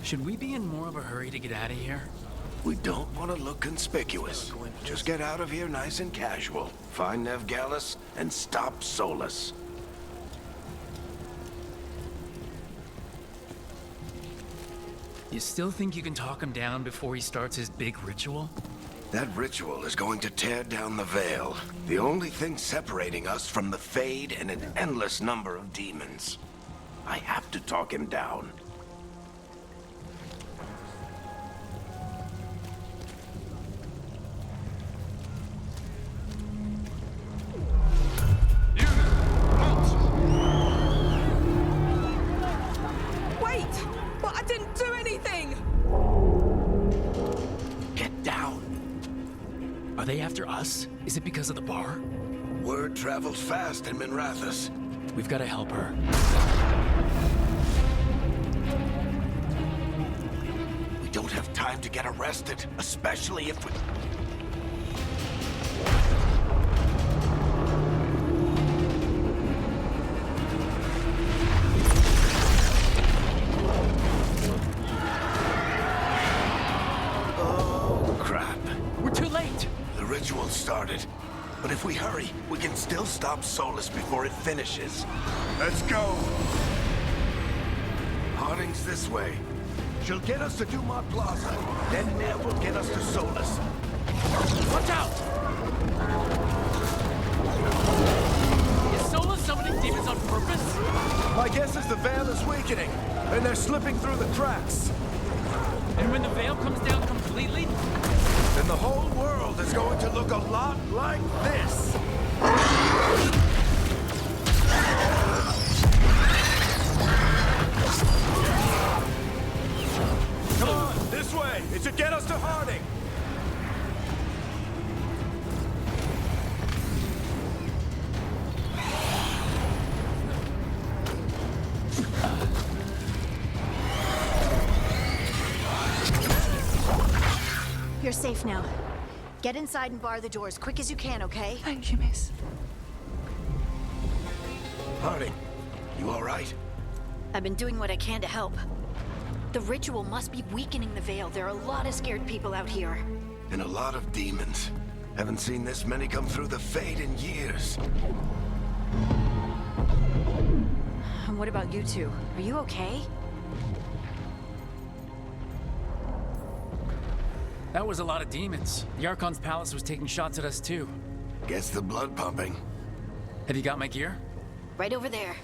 Should we be in more of a hurry to get out of here? We don't want to look conspicuous. Just get out of here nice and casual. Find Nev Gallus and stop Solus. You still think you can talk him down before he starts his big ritual? That ritual is going to tear down the Veil. The only thing separating us from the Fade and an endless number of demons. I have to talk him down. Are they after us? Is it because of the bar? Word travels fast in Minrathous. We've got to help her. We don't have time to get arrested, especially if we... Ritual started, but if we hurry, we can still stop Solus before it finishes. Let's go! Harding's this way. She'll get us to Dumont Plaza, then Nev will get us to Solus. Watch out! Is Solus summoning demons on purpose? My guess is the Veil is weakening, and they're slipping through the cracks. And when the Veil comes down completely? Then the whole world is going to look a lot like this. Come on, this way. It should get us to Harding. You're safe now. Get inside and bar the door as quick as you can, okay? Thank you, miss. Harding, you all right? I've been doing what I can to help. The ritual must be weakening the Veil. There are a lot of scared people out here. And a lot of demons. Haven't seen this many come through the Fade in years. And what about you two? Are you okay? That was a lot of demons. The Archon's palace was taking shots at us too. Gets the blood pumping. Have you got my gear? Right over there.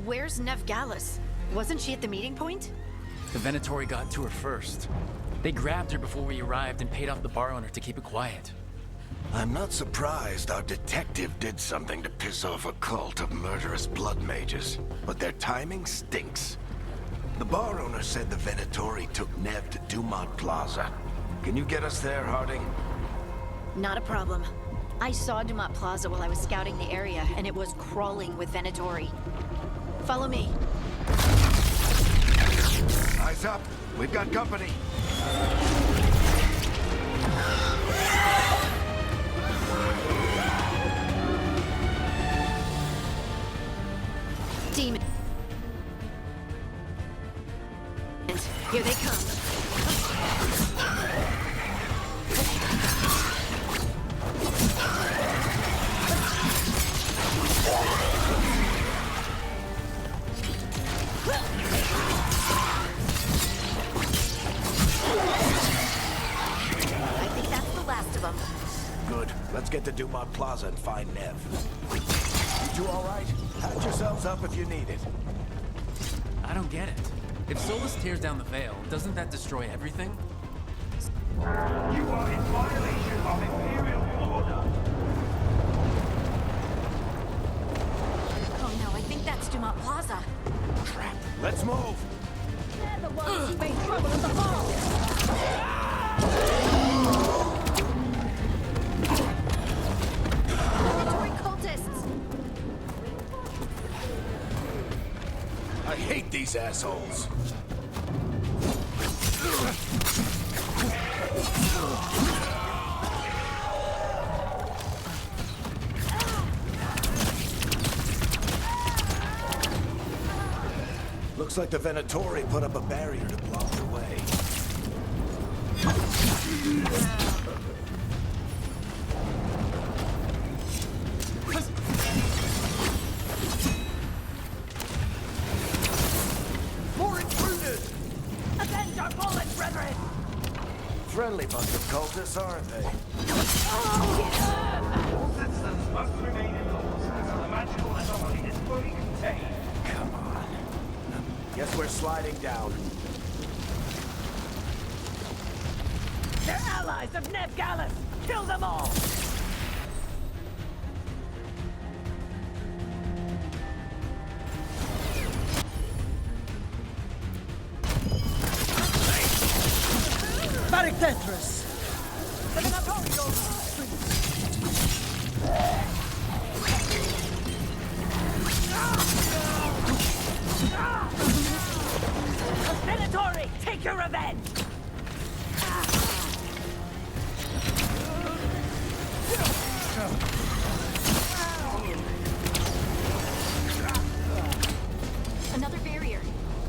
Where's Nev Gallus? Wasn't she at the meeting point? The Venatori got to her first. They grabbed her before we arrived and paid off the bar owner to keep it quiet. I'm not surprised our detective did something to piss off a cult of murderous blood mages, but their timing stinks. The bar owner said the Venatori took Nev to Dumont Plaza. Can you get us there, Harding? Not a problem. I saw Dumont Plaza while I was scouting the area, and it was crawling with Venatori. Follow me. Eyes up. We've got company. Demon. Here they come. I think that's the last of them. Good. Let's get to Dumont Plaza and find Nev. You two all right? Patch yourselves up if you need it. I don't get it. If Solus tears down the Veil, doesn't that destroy everything? You are in violation of Imperial order. Oh no, I think that's Dumont Plaza. Crap. Let's move. They're the ones who made trouble at the hall. Venatori cultists. I hate these assholes. Looks like the Venatori put up a barrier to block the way. More intruders! Avenge our fallen brethren! Friendly bunch of cultists, aren't they? All citizens must remain indoors until the magical anomaly is fully contained. Come on. Guess we're sliding down. They're allies of Neb Gallus! Kill them all! Tetris! Venatori, take your revenge! Another barrier.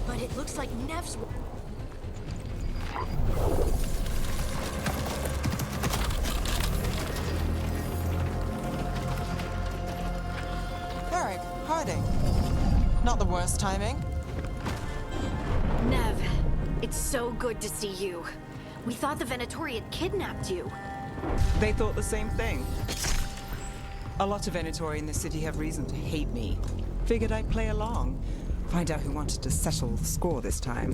But it looks like Nev's... Eric, hiding. Not the worst timing. Nev, it's so good to see you. We thought the Venatori had kidnapped you. They thought the same thing. A lot of Venatori in the city have reason to hate me. Figured I'd play along. Find out who wanted to settle the score this time.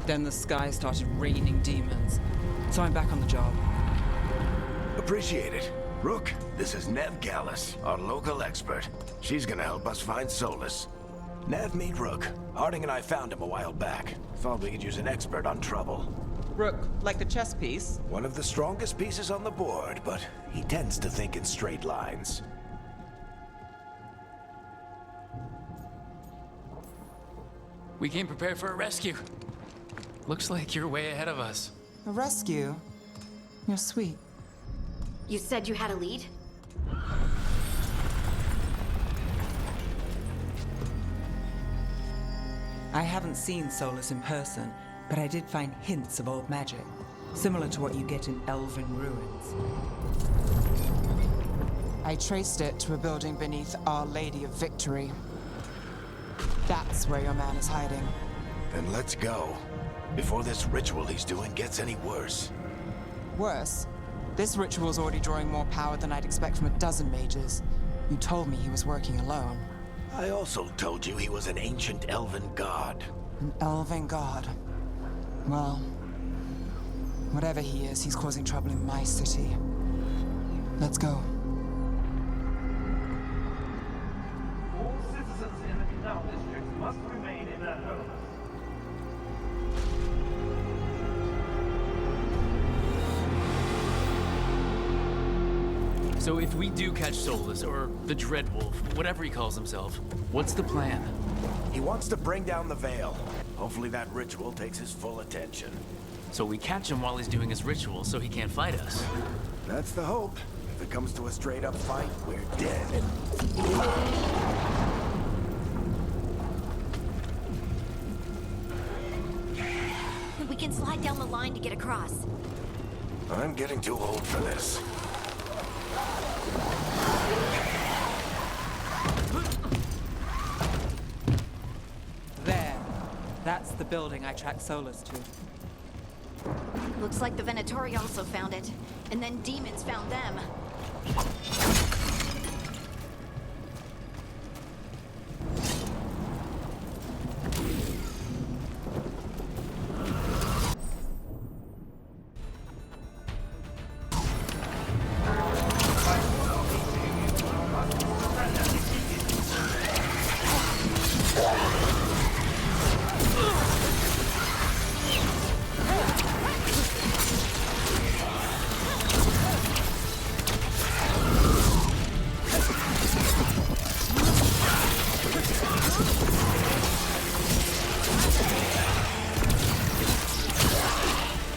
Then the sky started raining demons. So I'm back on the job. Appreciate it. Rook, this is Nev Gallus, our local expert. She's gonna help us find Solus. Nev, meet Rook. Harding and I found him a while back. Thought we could use an expert on trouble. Rook, like the chess piece? One of the strongest pieces on the board, but he tends to think in straight lines. We came prepared for a rescue. Looks like you're way ahead of us. A rescue? You're sweet. You said you had a lead? I haven't seen Solus in person, but I did find hints of old magic, similar to what you get in elven ruins. I traced it to a building beneath Our Lady of Victory. That's where your man is hiding. Then let's go. Before this ritual he's doing gets any worse. Worse, this ritual's already drawing more power than I'd expect from a dozen mages. You told me he was working alone. I also told you he was an ancient elven god. An elven god. Well, whatever he is, he's causing trouble in my city. Let's go. All citizens in the canal district must remain in their homes. So if we do catch Solus, or the Dreadwolf, whatever he calls himself, what's the plan? He wants to bring down the Veil. Hopefully that ritual takes his full attention. So we catch him while he's doing his ritual so he can't fight us. That's the hope. If it comes to a straight-up fight, we're dead. We can slide down the line to get across. I'm getting too old for this. There. That's the building I tracked Solus to. Looks like the Venatori also found it. And then demons found them.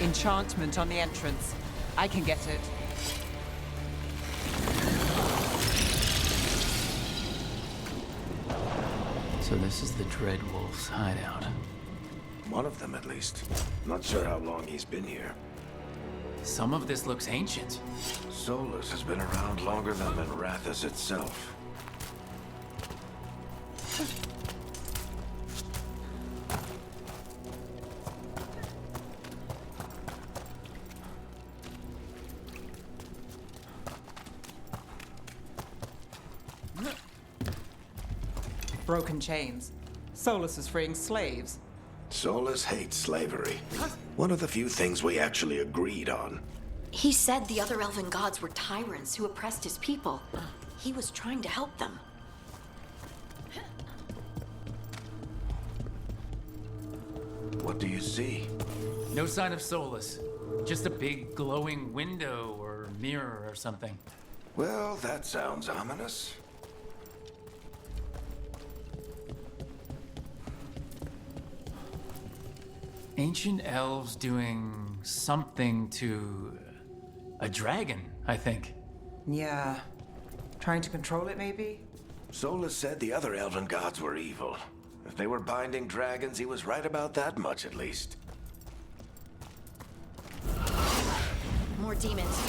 Enchantment on the entrance. I can get it. So this is the Dread Wolf's hideout. One of them, at least. Not sure how long he's been here. Some of this looks ancient. Solus has been around longer than Minrathous itself. Broken chains. Solus is freeing slaves. Solus hates slavery. One of the few things we actually agreed on. He said the other elven gods were tyrants who oppressed his people. He was trying to help them. What do you see? No sign of Solus. Just a big glowing window or mirror or something. Well, that sounds ominous. Ancient elves doing something to a dragon, I think. Yeah. Trying to control it, maybe? Solus said the other elven gods were evil. If they were binding dragons, he was right about that much, at least. More demons.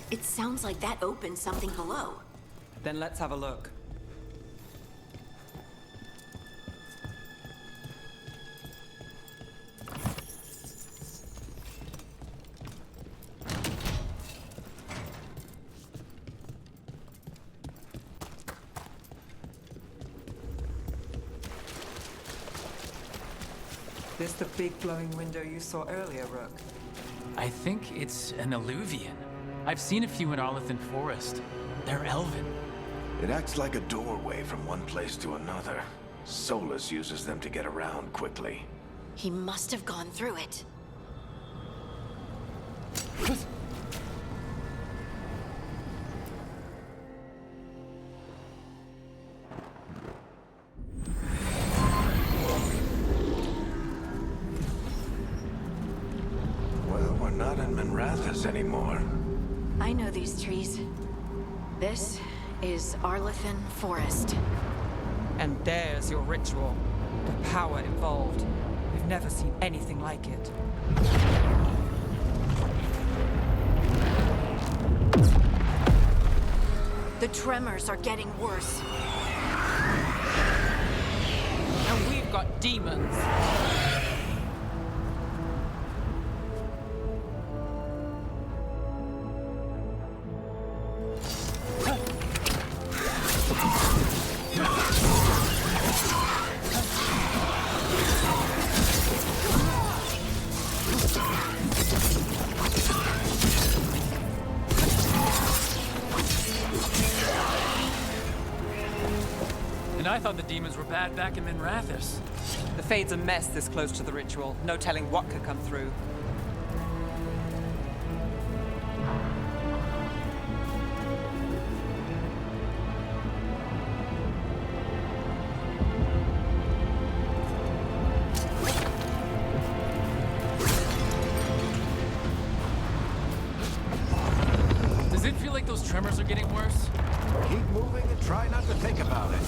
It sounds like that opened something below. Then let's have a look. This the big glowing window you saw earlier, Rook? I think it's an alluvian. I've seen a few in Arlethan Forest. They're elven. It acts like a doorway from one place to another. Solus uses them to get around quickly. He must have gone through it. Well, we're not in Minrathous anymore. I know these trees. This is Arlethan Forest. And there's your ritual. The power involved. We've never seen anything like it. The tremors are getting worse. And we've got demons. And I thought the demons were bad back in Minrathous. The Fade's a mess this close to the ritual. No telling what could come through. Does it feel like those tremors are getting worse? Keep moving and try not to think about it.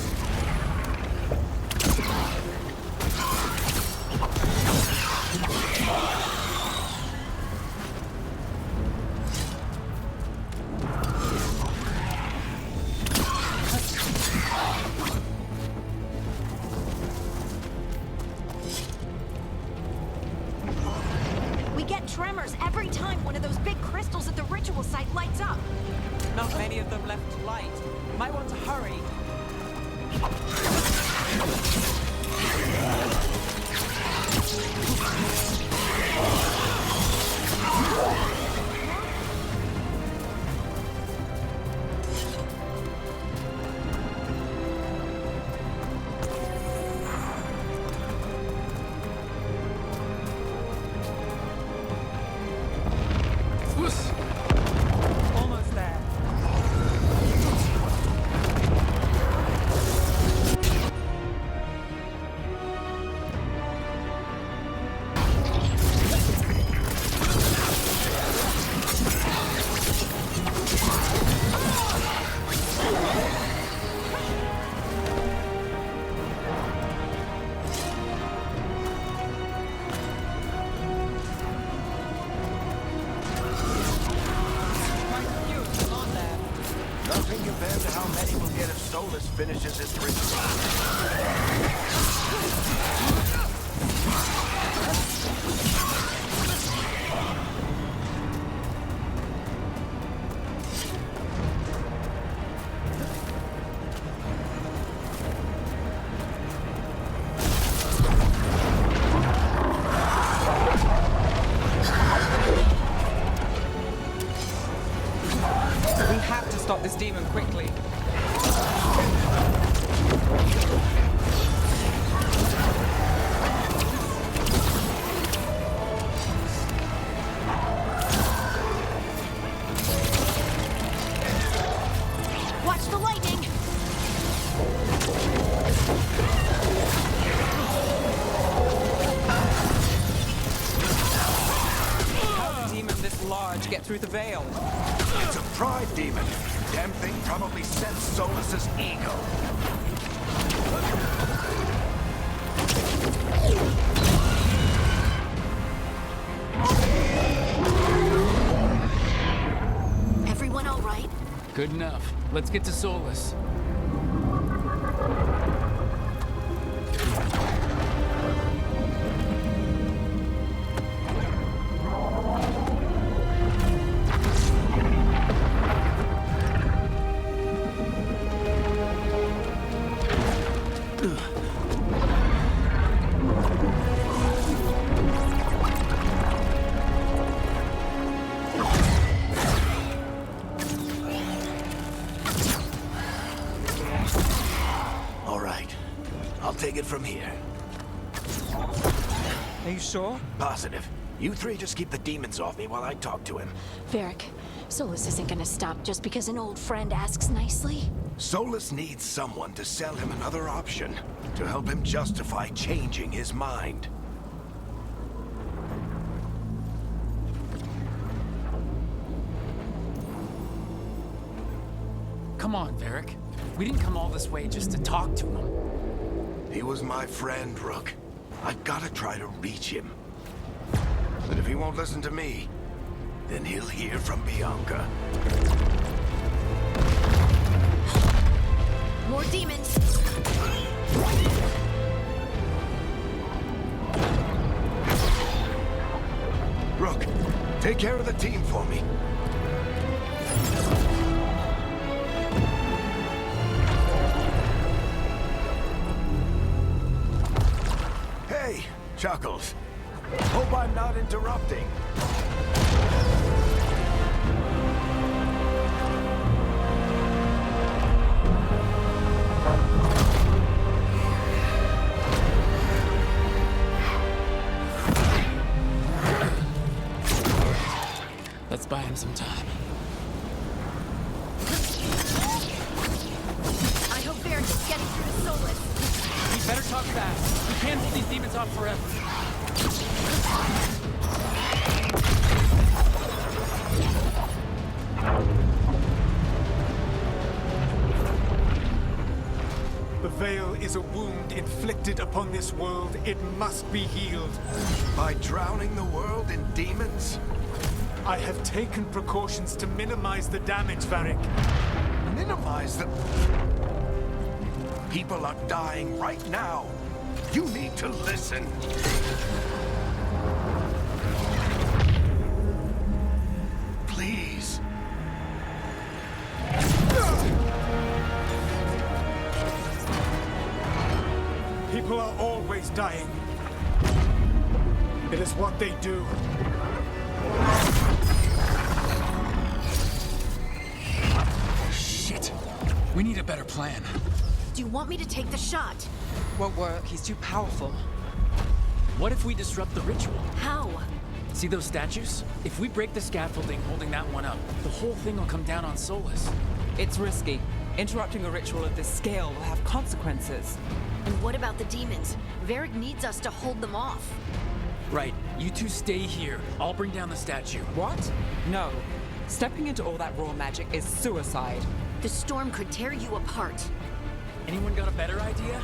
We get tremors every time one of those big crystals at the ritual site lights up. Not many of them left to light. Might want to hurry. Solus finishes his ritual. We have to stop this demon quickly. Watch the lightning! How did a demon this large get through the veil? It's a pride demon. Damn thing probably sensed Solus's ego. Everyone all right? Good enough. Let's get to Solus. All right. I'll take it from here. Are you sure? Positive. You three just keep the demons off me while I talk to him. Varric, Solus isn't gonna stop just because an old friend asks nicely. Solus needs someone to sell him another option, to help him justify changing his mind. Come on, Varric. We didn't come all this way just to talk to him. He was my friend, Rook. I gotta try to reach him. But if he won't listen to me, then he'll hear from Bianca. More demons! Rook, take care of the team for me. Hey, Chuckles. Hope I'm not interrupting. Let's buy him some time. I hope Varric is getting through to Solus. We better talk fast. We can't hold these demons off forever. The veil is a wound inflicted upon this world. It must be healed. By drowning the world in demons? I have taken precautions to minimize the damage, Varric. Minimize the... People are dying right now. You need to listen. Please. People are always dying. It is what they do. Shit. We need a better plan. Do you want me to take the shot? Won't work. He's too powerful. What if we disrupt the ritual? How? See those statues? If we break the scaffolding holding that one up, the whole thing will come down on Solus. It's risky. Interrupting a ritual of this scale will have consequences. And what about the demons? Varric needs us to hold them off. Right. You two stay here. I'll bring down the statue. What? No. Stepping into all that raw magic is suicide. The storm could tear you apart. Anyone got a better idea?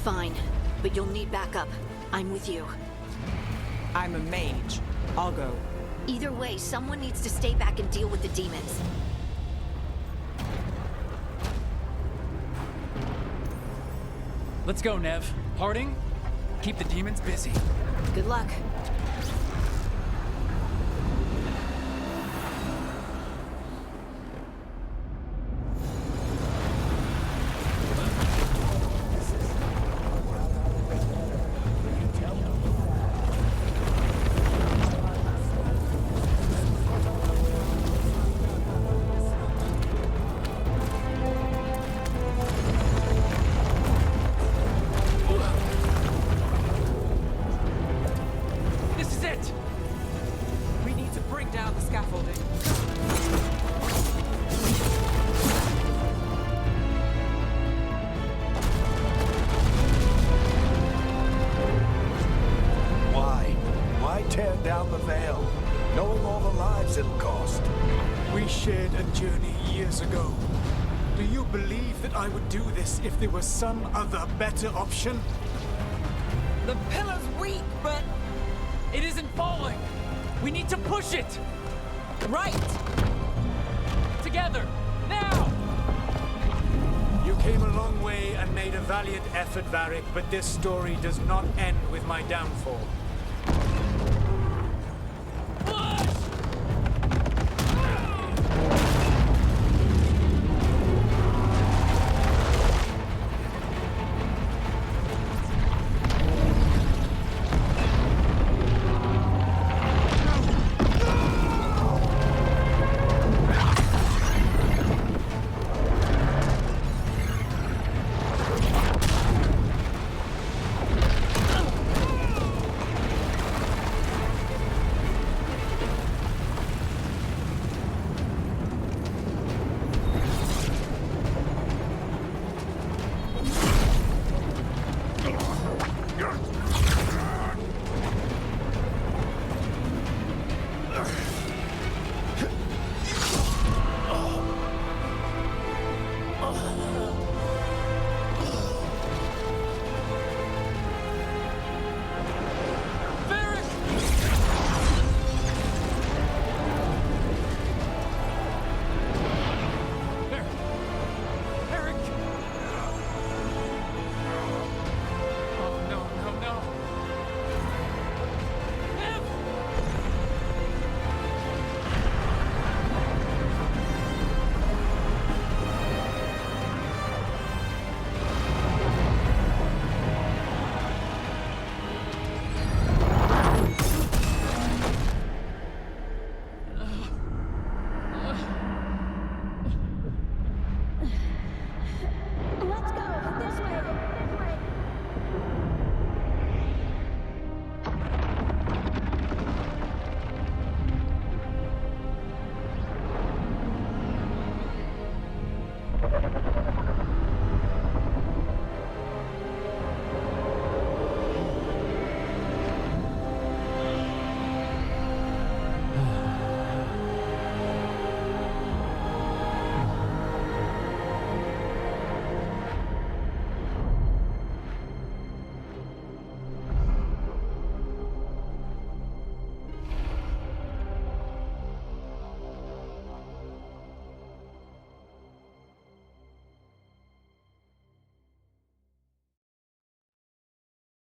Fine, but you'll need backup. I'm with you. I'm a mage. I'll go. Either way, someone needs to stay back and deal with the demons. Let's go, Nev. Harding, keep the demons busy. Good luck. This is it! We need to bring down the scaffolding. Why tear down the Veil, knowing all the lives it'll cost? We shared a journey years ago. Do you believe that I would do this if there was some other better option? The pillar's weak, but It isn't falling! We need to push it! right. Together! Now! You came a long way and made a valiant effort, Varric, but this story does not end with my downfall. Push! Let's go! This way! This way!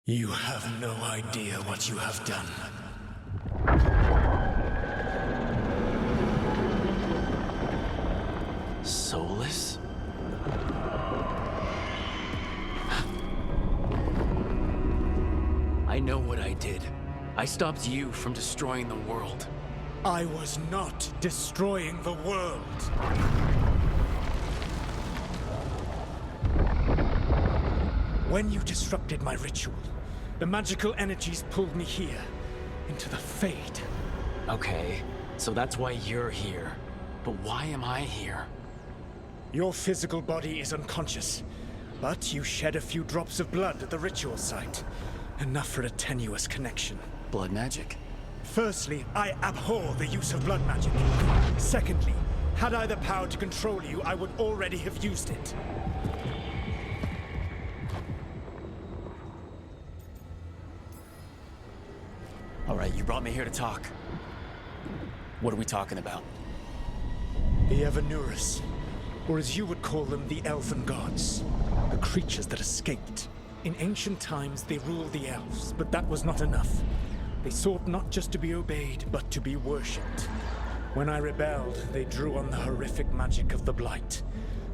You have no idea what you have done. Soulless? I know what I did. I stopped you from destroying the world. I was not destroying the world. When you disrupted my ritual, the magical energies pulled me here, into the Fade. Okay, so that's why you're here. But why am I here? Your physical body is unconscious, but you shed a few drops of blood at the ritual site. Enough for a tenuous connection. Blood magic? Firstly, I abhor the use of blood magic. Secondly, had I the power to control you, I would already have used it. All right, you brought me here to talk. What are we talking about? The Evanurus, or as you would call them, the Elven Gods. The creatures that escaped. In ancient times, they ruled the elves, but that was not enough. They sought not just to be obeyed, but to be worshipped. When I rebelled, they drew on the horrific magic of the Blight,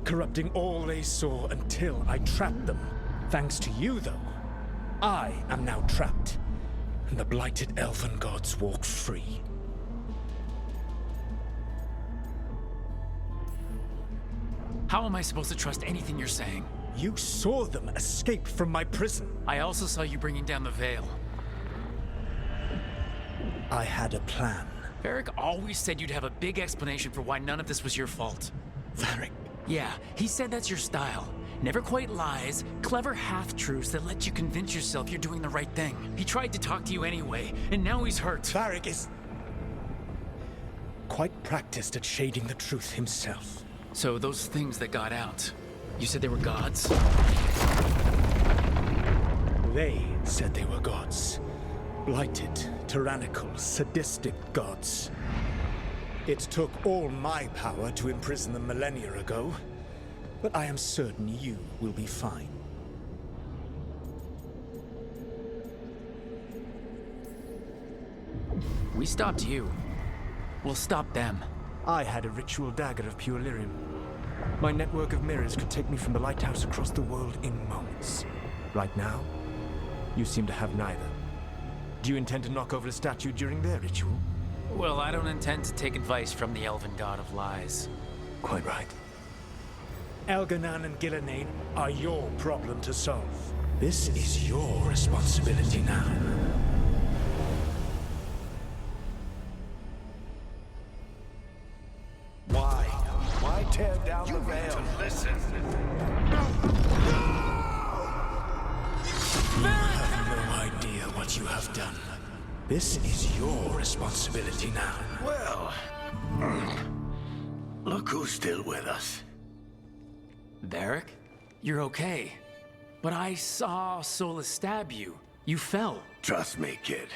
corrupting all they saw until I trapped them. Thanks to you, though, I am now trapped, and the blighted elven gods walk free. How am I supposed to trust anything you're saying? You saw them escape from my prison. I also saw you bringing down the Veil. I had a plan. Varric always said you'd have a big explanation for why none of this was your fault. Varric. Yeah, he said that's your style. Never quite lies, clever half-truths that let you convince yourself you're doing the right thing. He tried to talk to you anyway, and now he's hurt. Varric is quite practiced at shading the truth himself. So those things that got out, you said they were gods? They said they were gods. Blighted, tyrannical, sadistic gods. It took all my power to imprison them millennia ago, but I am certain you will be fine. We stopped you. We'll stop them. I had a ritual dagger of pure lyrium. My network of mirrors could take me from the lighthouse across the world in moments. Right now, you seem to have neither. Do you intend to knock over a statue during their ritual? Well, I don't intend to take advice from the elven god of lies. Quite right. Elganan and Gillenane are your problem to solve. This is your responsibility now. Why? Why tear down the veil? Listen. You have no idea what you have done. This is your responsibility now. Well, look who's still with us. Varric? You're okay. But I saw Solus stab you. You fell. Trust me, kid.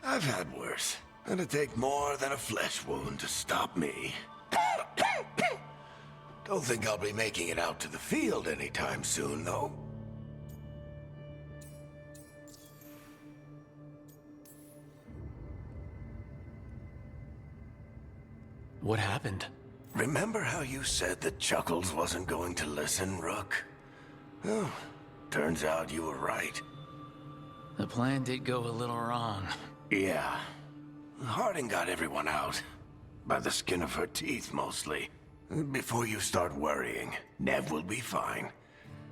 I've had worse. It'd take more than a flesh wound to stop me. Don't think I'll be making it out to the field anytime soon, though. What happened? Remember how you said that Chuckles wasn't going to listen, Rook? Oh, turns out you were right. The plan did go a little wrong. Yeah. Harding got everyone out. By the skin of her teeth, mostly. Before you start worrying, Nev will be fine.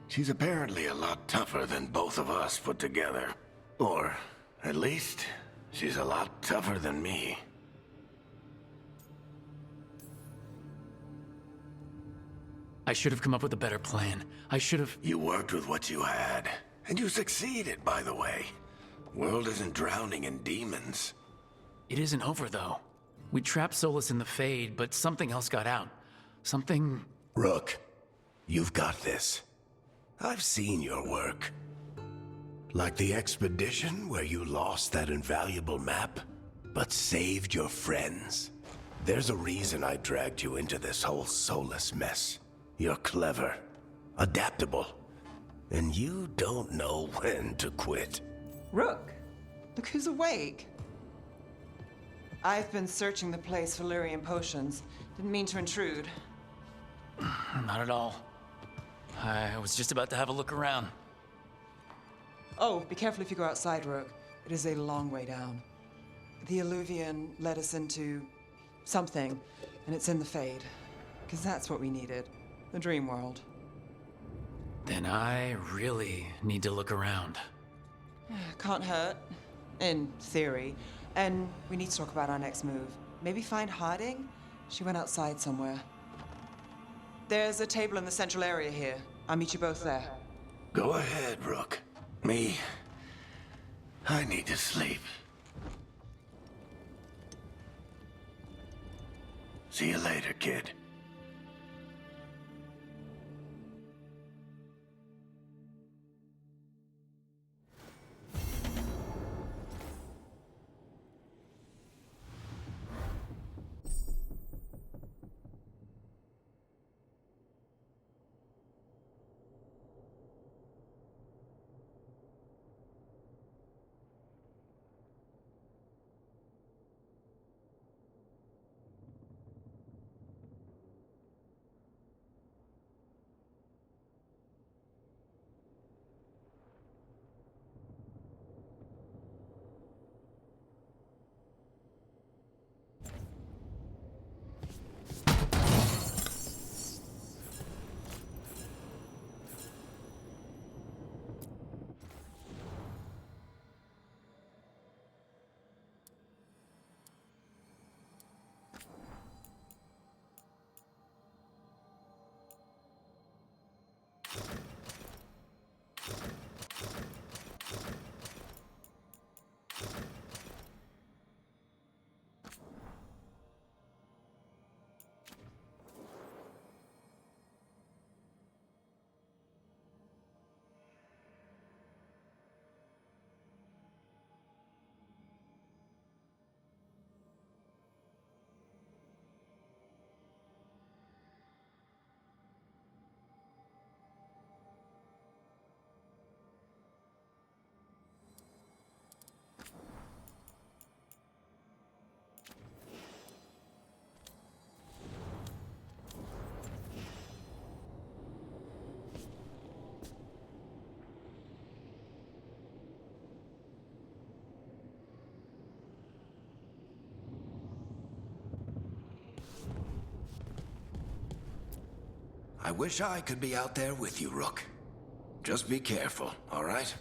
She's apparently a lot tougher than both of us put together. Or, at least, she's a lot tougher than me. I should have come up with a better plan. I should have... You worked with what you had. And you succeeded, by the way. World isn't drowning in demons. It isn't over, though. We trapped Solus in the Fade, but something else got out. Something... Rook, you've got this. I've seen your work. Like the expedition where you lost that invaluable map, but saved your friends. There's a reason I dragged you into this whole Solus mess. You're clever, adaptable, and you don't know when to quit. Rook, look who's awake. I've been searching the place for lyrium potions. Didn't mean to intrude. Not at all. I was just about to have a look around. Oh, be careful if you go outside, Rook. It is a long way down. The Alluvian led us into something, and it's in the Fade. Because that's what we needed. The dream world. Then I really need to look around. Can't hurt. In theory. And we need to talk about our next move. Maybe find Harding? She went outside somewhere. There's a table in the central area here. I'll meet you both there. Go ahead, Rook. Me, I need to sleep. See you later, kid. I wish I could be out there with you, Rook. Just be careful, all right?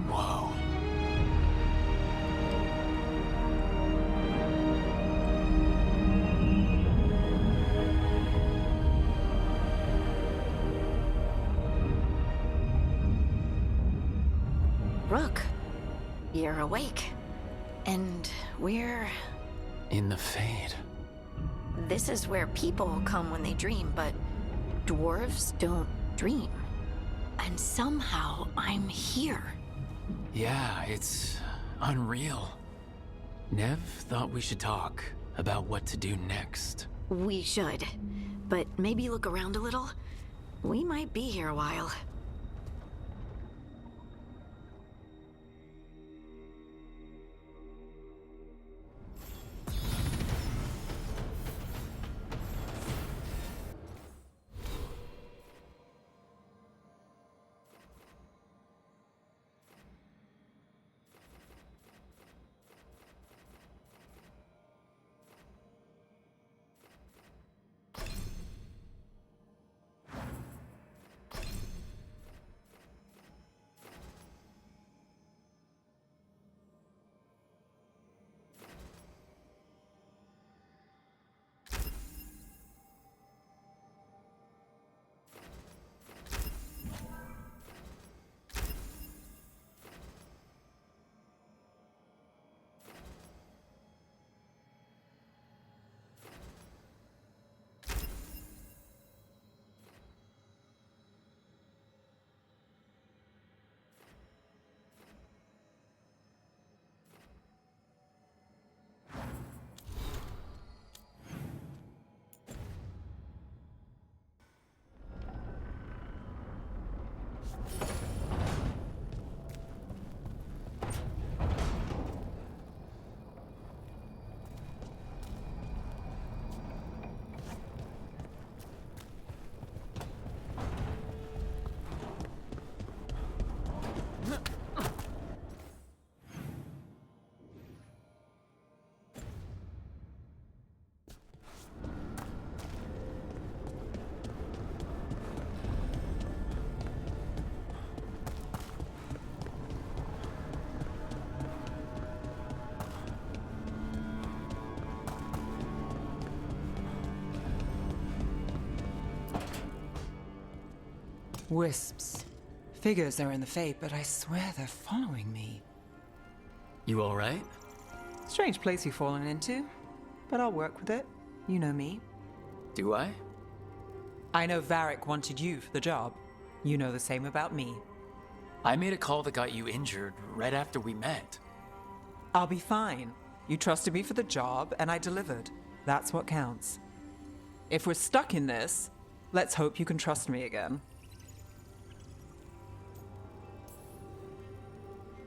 Whoa. Rook, you're awake. And we're... In the Fade. This is where people come when they dream, but dwarves don't dream. And somehow I'm here. Yeah, it's unreal. Nev thought we should talk about what to do next. We should. But maybe look around a little. We might be here a while. Wisps. Figures they're in the Fate, but I swear they're following me. You alright? Strange place you've fallen into, but I'll work with it. You know me. Do I? I know Varric wanted you for the job. You know the same about me. I made a call that got you injured right after we met. I'll be fine. You trusted me for the job, and I delivered. That's what counts. If we're stuck in this, let's hope you can trust me again.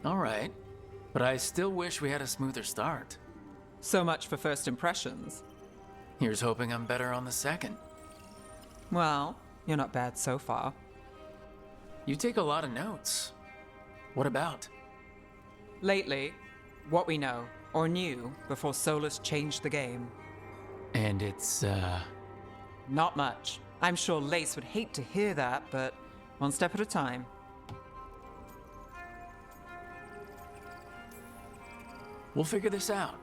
Alright, but I still wish we had a smoother start. So much for first impressions. Here's hoping I'm better on the second. Well, you're not bad so far. You take a lot of notes. What about? Lately, what we know, or knew, before Solus changed the game. And it's, Not much. I'm sure Lace would hate to hear that, but one step at a time. We'll figure this out.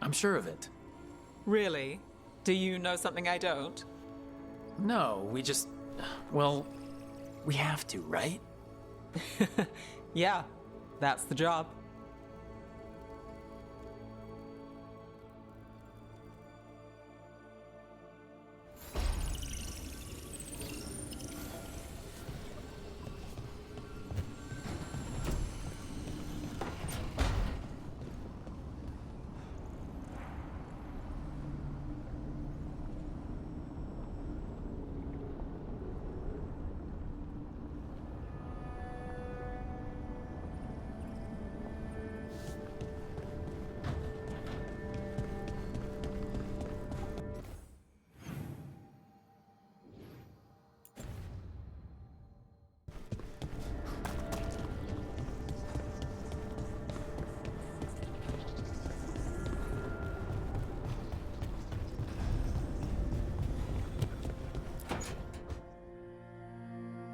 I'm sure of it. Really? Do you know something I don't? No, we just... Well, we have to, right? Yeah, that's the job.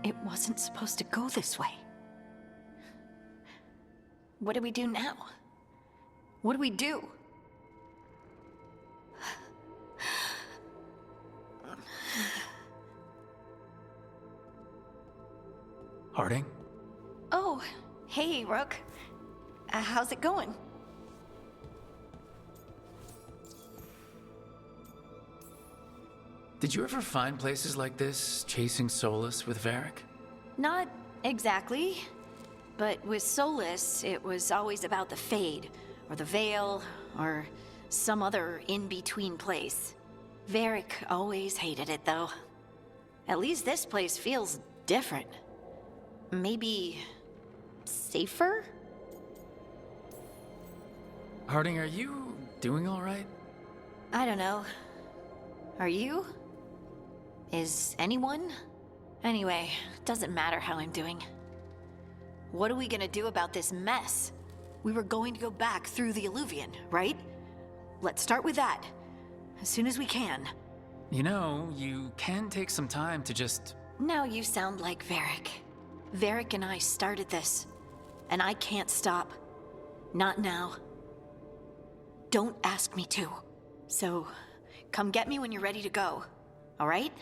It wasn't supposed to go this way. What do we do now? What do we do? Harding? Oh, hey, Rook. How's it going? Did you ever find places like this, chasing Solus with Varric? Not exactly. But with Solus, it was always about the Fade, or the Veil, or some other in-between place. Varric always hated it, though. At least this place feels different. Maybe safer? Harding, are you doing all right? I don't know. Are you? Is anyone? Anyway, doesn't matter how I'm doing. What are we gonna do about this mess? We were going to go back through the Illuvian, right? Let's start with that. As soon as we can. You know, you can take some time to just... Now you sound like Varric. Varric and I started this. And I can't stop. Not now. Don't ask me to. So, come get me when you're ready to go. All right?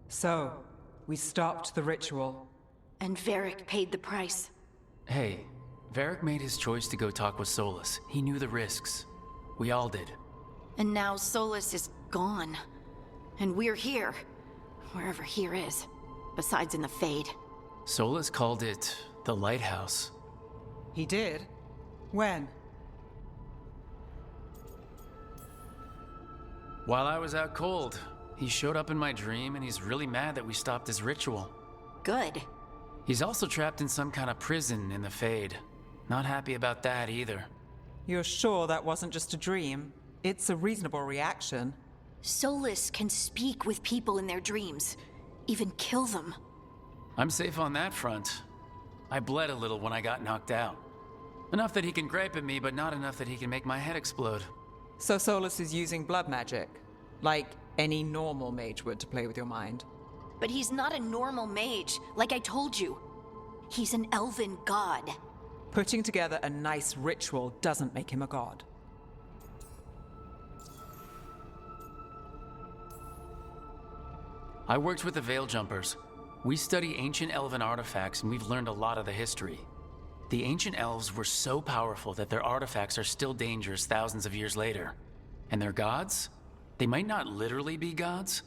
So, we stopped the ritual. And Varric paid the price. Hey, Varric made his choice to go talk with Solus. He knew the risks. We all did. And now Solus is gone. And we're here. Wherever here is. Besides in the Fade. Solus called it the Lighthouse. He did? When? While I was out cold, he showed up in my dream and he's really mad that we stopped his ritual. Good. He's also trapped in some kind of prison in the Fade. Not happy about that either. You're sure that wasn't just a dream? It's a reasonable reaction. Solus can speak with people in their dreams. Even kill them. I'm safe on that front. I bled a little when I got knocked out. Enough that he can gripe at me, but not enough that he can make my head explode. So Solus is using blood magic? Like any normal mage would to play with your mind? But he's not a normal mage, like I told you. He's an elven god. Putting together a nice ritual doesn't make him a god. I worked with the Veil Jumpers. We study ancient elven artifacts and we've learned a lot of the history. The ancient elves were so powerful that their artifacts are still dangerous thousands of years later. And their gods? They might not literally be gods,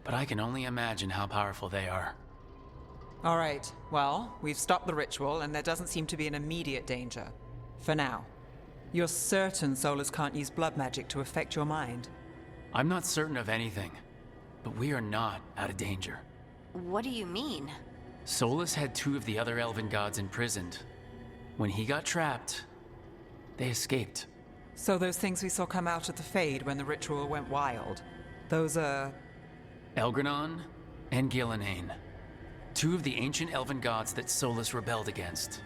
but I can only imagine how powerful they are. All right, well, we've stopped the ritual and there doesn't seem to be an immediate danger. For now. You're certain Solus can't use blood magic to affect your mind? I'm not certain of anything, but we are not out of danger. What do you mean? Solus had two of the other elven gods imprisoned. When he got trapped, they escaped. So those things we saw come out of the Fade when the ritual went wild, those are... Elgranon and Gillenane. Two of the ancient elven gods that Solus rebelled against.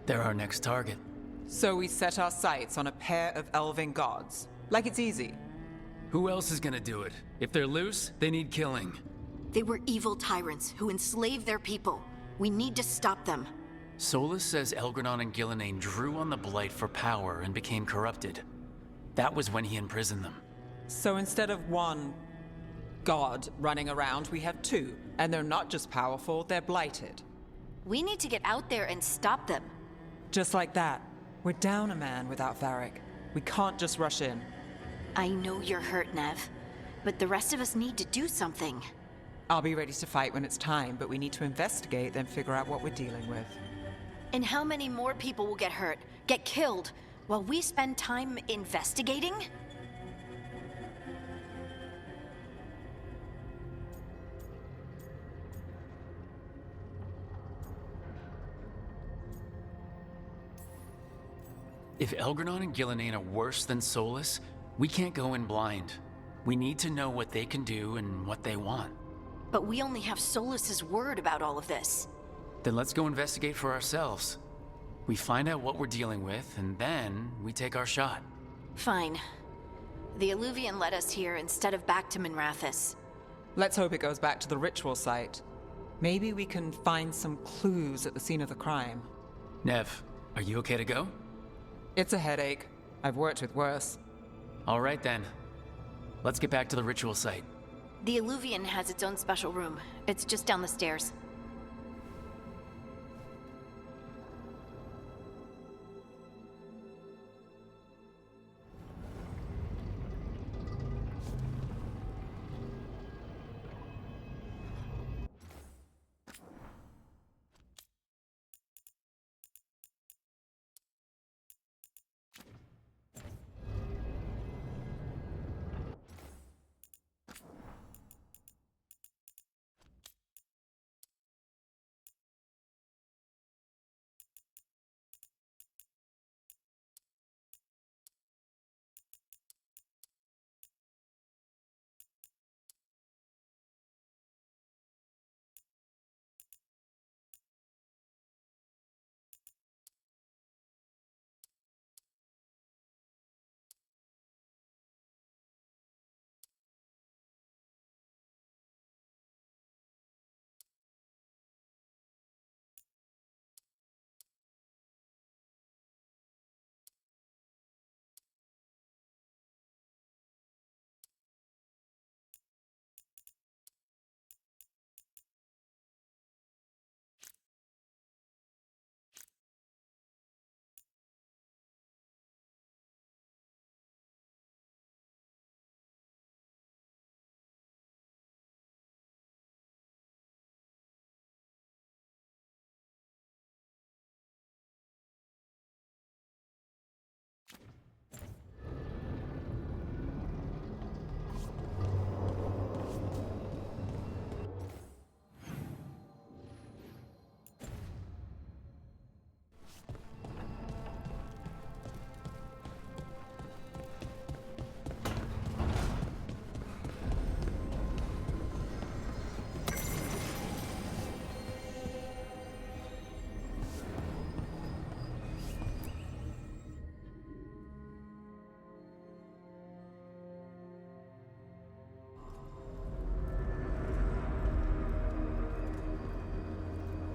They're our next target. So we set our sights on a pair of elven gods. Like it's easy. Who else is gonna do it? If they're loose, they need killing. They were evil tyrants who enslaved their people. We need to stop them. Solus says Elgranon and Gillenane drew on the Blight for power and became corrupted. That was when he imprisoned them. So instead of one god running around, we have two. And they're not just powerful, they're blighted. We need to get out there and stop them. Just like that. We're down a man without Varric. We can't just rush in. I know you're hurt, Nev, but the rest of us need to do something. I'll be ready to fight when it's time, but we need to investigate, then figure out what we're dealing with. And how many more people will get hurt, get killed, while we spend time investigating? If Elgranon and Gillenane are worse than Solus, we can't go in blind. We need to know what they can do and what they want. But we only have Solus's word about all of this. Then let's go investigate for ourselves. We find out what we're dealing with, and then we take our shot. Fine. The Illuvian led us here instead of back to Minrathous. Let's hope it goes back to the ritual site. Maybe we can find some clues at the scene of the crime. Nev, are you okay to go? It's a headache. I've worked with worse. All right then. Let's get back to the ritual site. The Illuvian has its own special room. It's just down the stairs.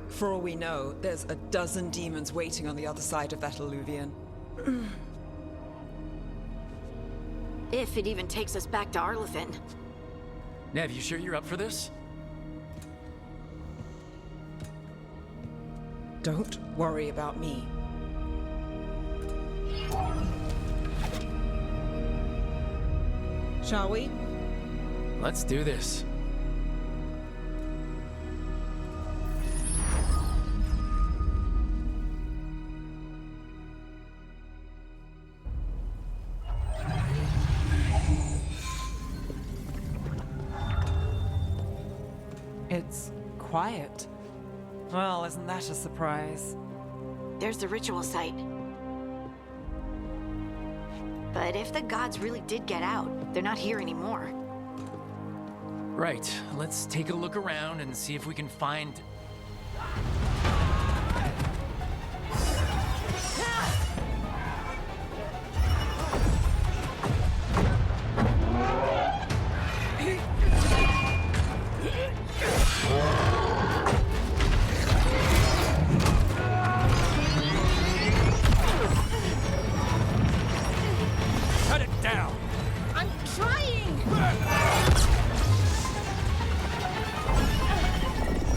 For all we know, there's a dozen demons waiting on the other side of that Illuvian. If it even takes us back to Arlathan. Nev, you sure you're up for this? Don't worry about me. Shall we? Let's do this. It's quiet. Well, isn't that a surprise? There's the ritual site. But if the gods really did get out, they're not here anymore. Right, let's take a look around and see if we can find... Cut it down! I'm trying!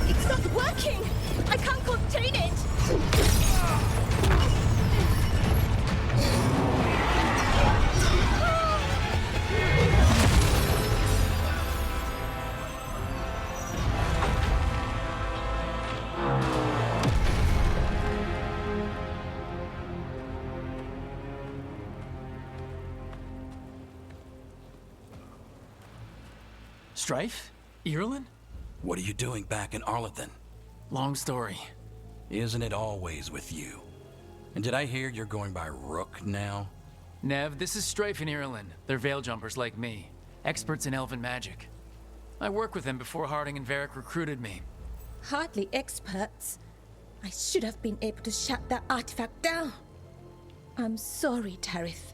It's not working! I can't contain it! Strife? Irulan? What are you doing back in Arlathan? Long story. Isn't it always with you? And did I hear you're going by Rook now? Nev, this is Strafe and Ireland. They're Veil Jumpers like me, experts in elven magic. I worked with them before Harding and Varric recruited me. Hardly experts. I should have been able to shut that artifact down. I'm sorry, Tarith.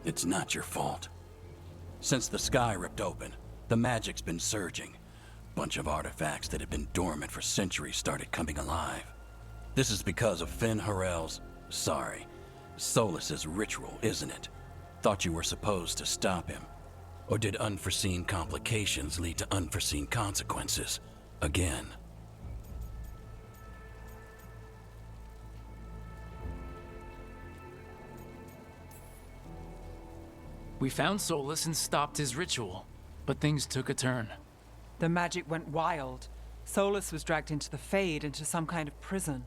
It's not your fault. Since the sky ripped open, the magic's been surging. Bunch of artifacts that had been dormant for centuries started coming alive. This is because of Finn Harel's... Solus's ritual, isn't it? Thought you were supposed to stop him. Or did unforeseen complications lead to unforeseen consequences? Again. We found Solus and stopped his ritual, but things took a turn. The magic went wild. Solus was dragged into the Fade, into some kind of prison.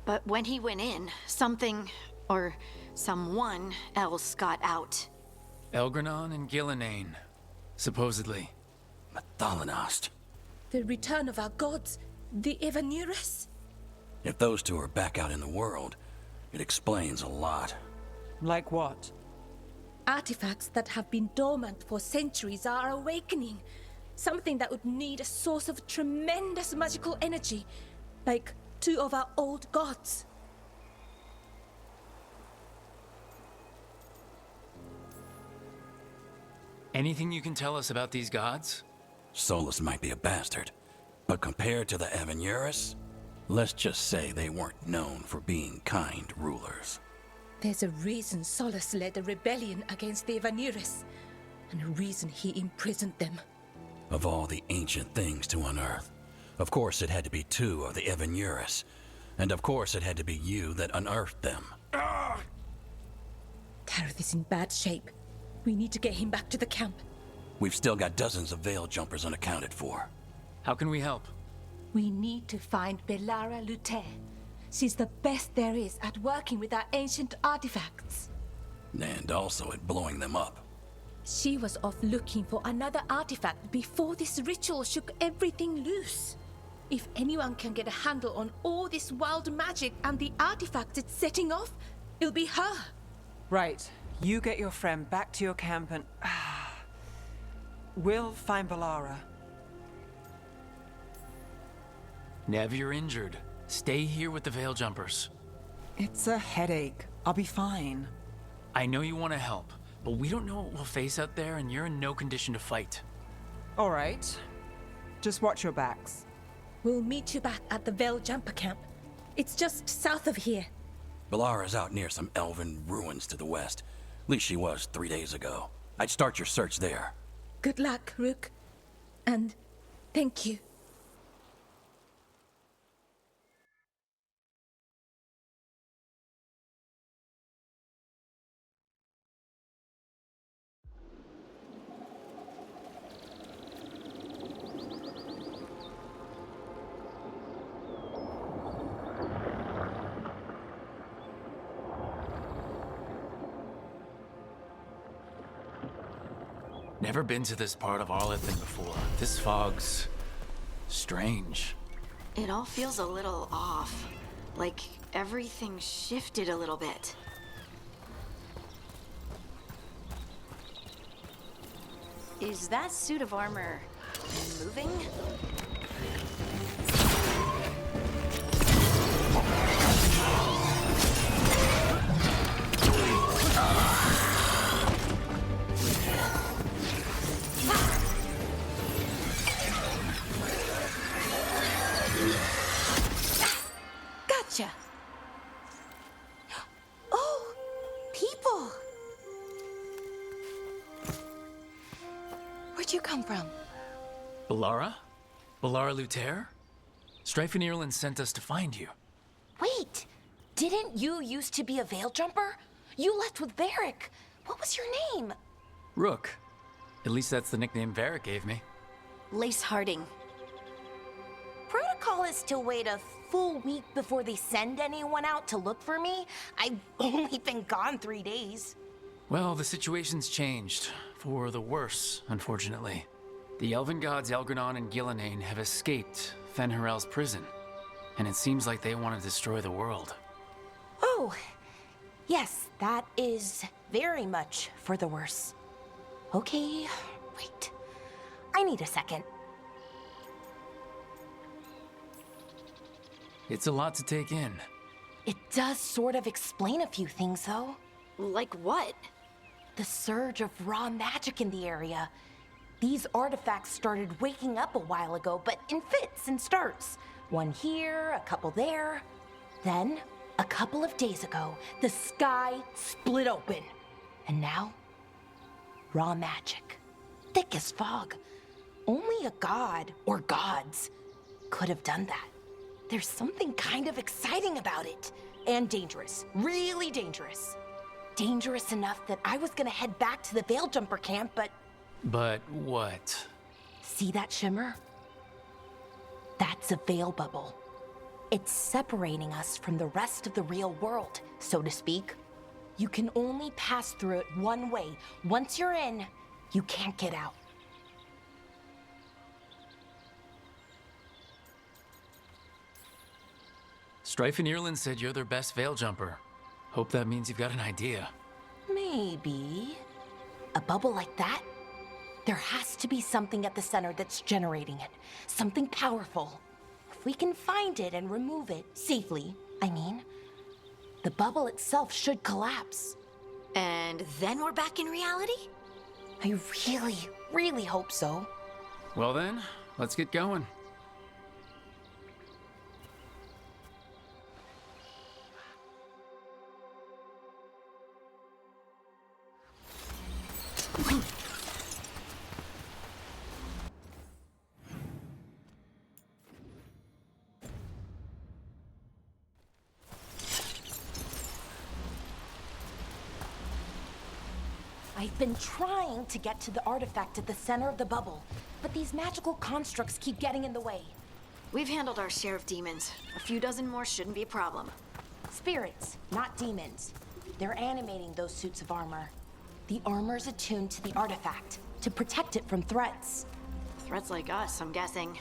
But when he went in, something, or someone else got out. Elgranon and Gillenane, supposedly. Mathalanost. The return of our gods, the Evanurus? If those two are back out in the world, it explains a lot. Like what? Artifacts that have been dormant for centuries are awakening. Something that would need a source of tremendous magical energy, like two of our old gods. Anything you can tell us about these gods? Solus might be a bastard, but compared to the Evanurus, let's just say they weren't known for being kind rulers. There's a reason Solus led a rebellion against the Evanurus, and a reason he imprisoned them. Of all the ancient things to unearth, of course it had to be two of the Evanurus, and of course it had to be you that unearthed them. Tarith is in bad shape. We need to get him back to the camp. We've still got dozens of Veil Jumpers unaccounted for. How can we help? We need to find Belara Luther. She's the best there is at working with our ancient artifacts. And also at blowing them up. She was off looking for another artifact before this ritual shook everything loose. If anyone can get a handle on all this wild magic and the artifacts it's setting off, it'll be her. Right. You get your friend back to your camp and... we'll find Belara. Nev, you're injured. Stay here with the Veil Jumpers. It's a headache. I'll be fine. I know you want to help, but we don't know what we'll face out there, and you're in no condition to fight. All right. Just watch your backs. We'll meet you back at the Veil Jumper camp. It's just south of here. Belara's out near some elven ruins to the west. At least she was 3 days ago. I'd start your search there. Good luck, Rook. And thank you. Never been to this part of Arlethan before. This fog's strange. It all feels a little off. Like everything shifted a little bit. Is that suit of armor moving? Gotcha. Oh, people. Where'd you come from? Belara? Belara Luther? Strife and Ireland sent us to find you. Wait, didn't you used to be a Veil Jumper? You left with Varric. What was your name? Rook. At least that's the nickname Varric gave me. Lace Harding. Protocol is to wait a full week before they send anyone out to look for me. I've only been gone 3 days. Well, the situation's changed. For the worse, unfortunately. The elven gods Elgranon and Gillenane have escaped Fenharel's prison. And it seems like they want to destroy the world. Oh, yes, that is very much for the worse. Okay, wait. I need a second. It's a lot to take in. It does sort of explain a few things, though. Like what? The surge of raw magic in the area. These artifacts started waking up a while ago, but in fits and starts. One here, a couple there. Then, a couple of days ago, the sky split open. And now, raw magic. Thick as fog. Only a god, or gods, could have done that. There's something kind of exciting about it. And dangerous. Really dangerous. Dangerous enough that I was gonna head back to the Veil Jumper camp, but... But what? See that shimmer? That's a veil bubble. It's separating us from the rest of the real world, so to speak. You can only pass through it one way. Once you're in, you can't get out. Strife and Irland said you're their best Veil Jumper. Hope that means you've got an idea. Maybe. A bubble like that? There has to be something at the center that's generating it. Something powerful. If we can find it and remove it, safely, I mean, the bubble itself should collapse. And then we're back in reality? I really, really hope so. Well then, let's get going. I've been trying to get to the artifact at the center of the bubble, but these magical constructs keep getting in the way. We've handled our share of demons. A few dozen more shouldn't be a problem. Spirits, not demons. They're animating those suits of armor. The armor's attuned to the artifact, to protect it from threats. Threats like us, I'm guessing.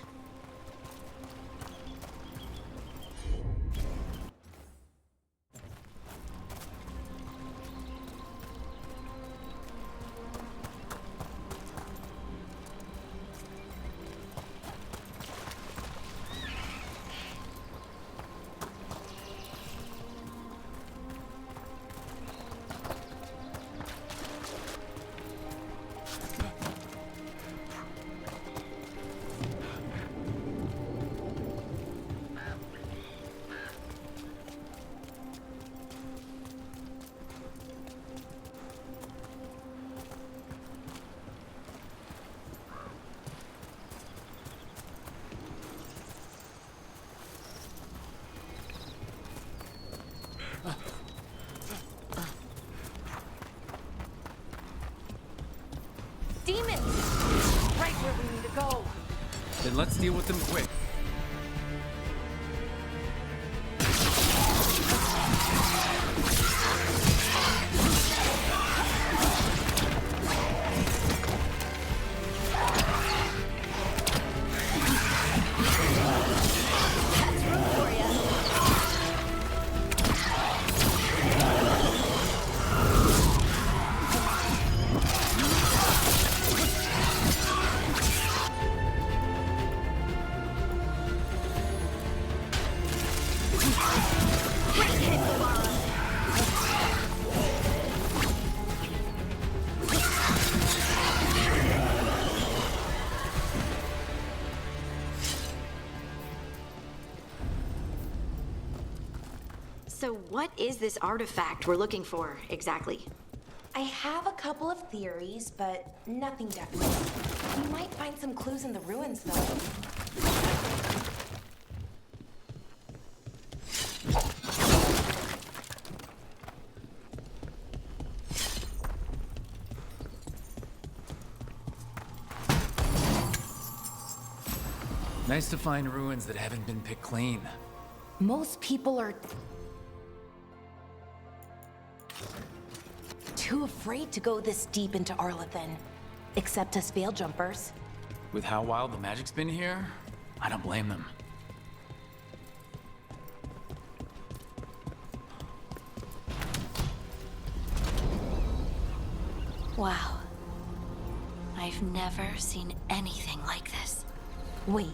Demons! Right where we need to go. Then let's deal with them quick. So what is this artifact we're looking for, exactly? I have a couple of theories, but nothing definite. We might find some clues in the ruins, though. Nice to find ruins that haven't been picked clean. Most people are too afraid to go this deep into Arlathan, except us Veil Jumpers. With how wild the magic's been here, I don't blame them. Wow. I've never seen anything like this. Wait,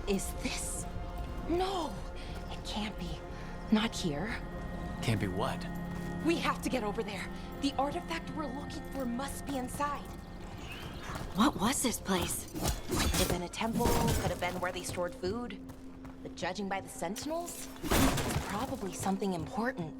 is this? No, it can't be. Not here. Can't be what? We have to get over there. The artifact we're looking for must be inside. What was this place? Could have been a temple, could have been where they stored food. But judging by the sentinels, it's probably something important.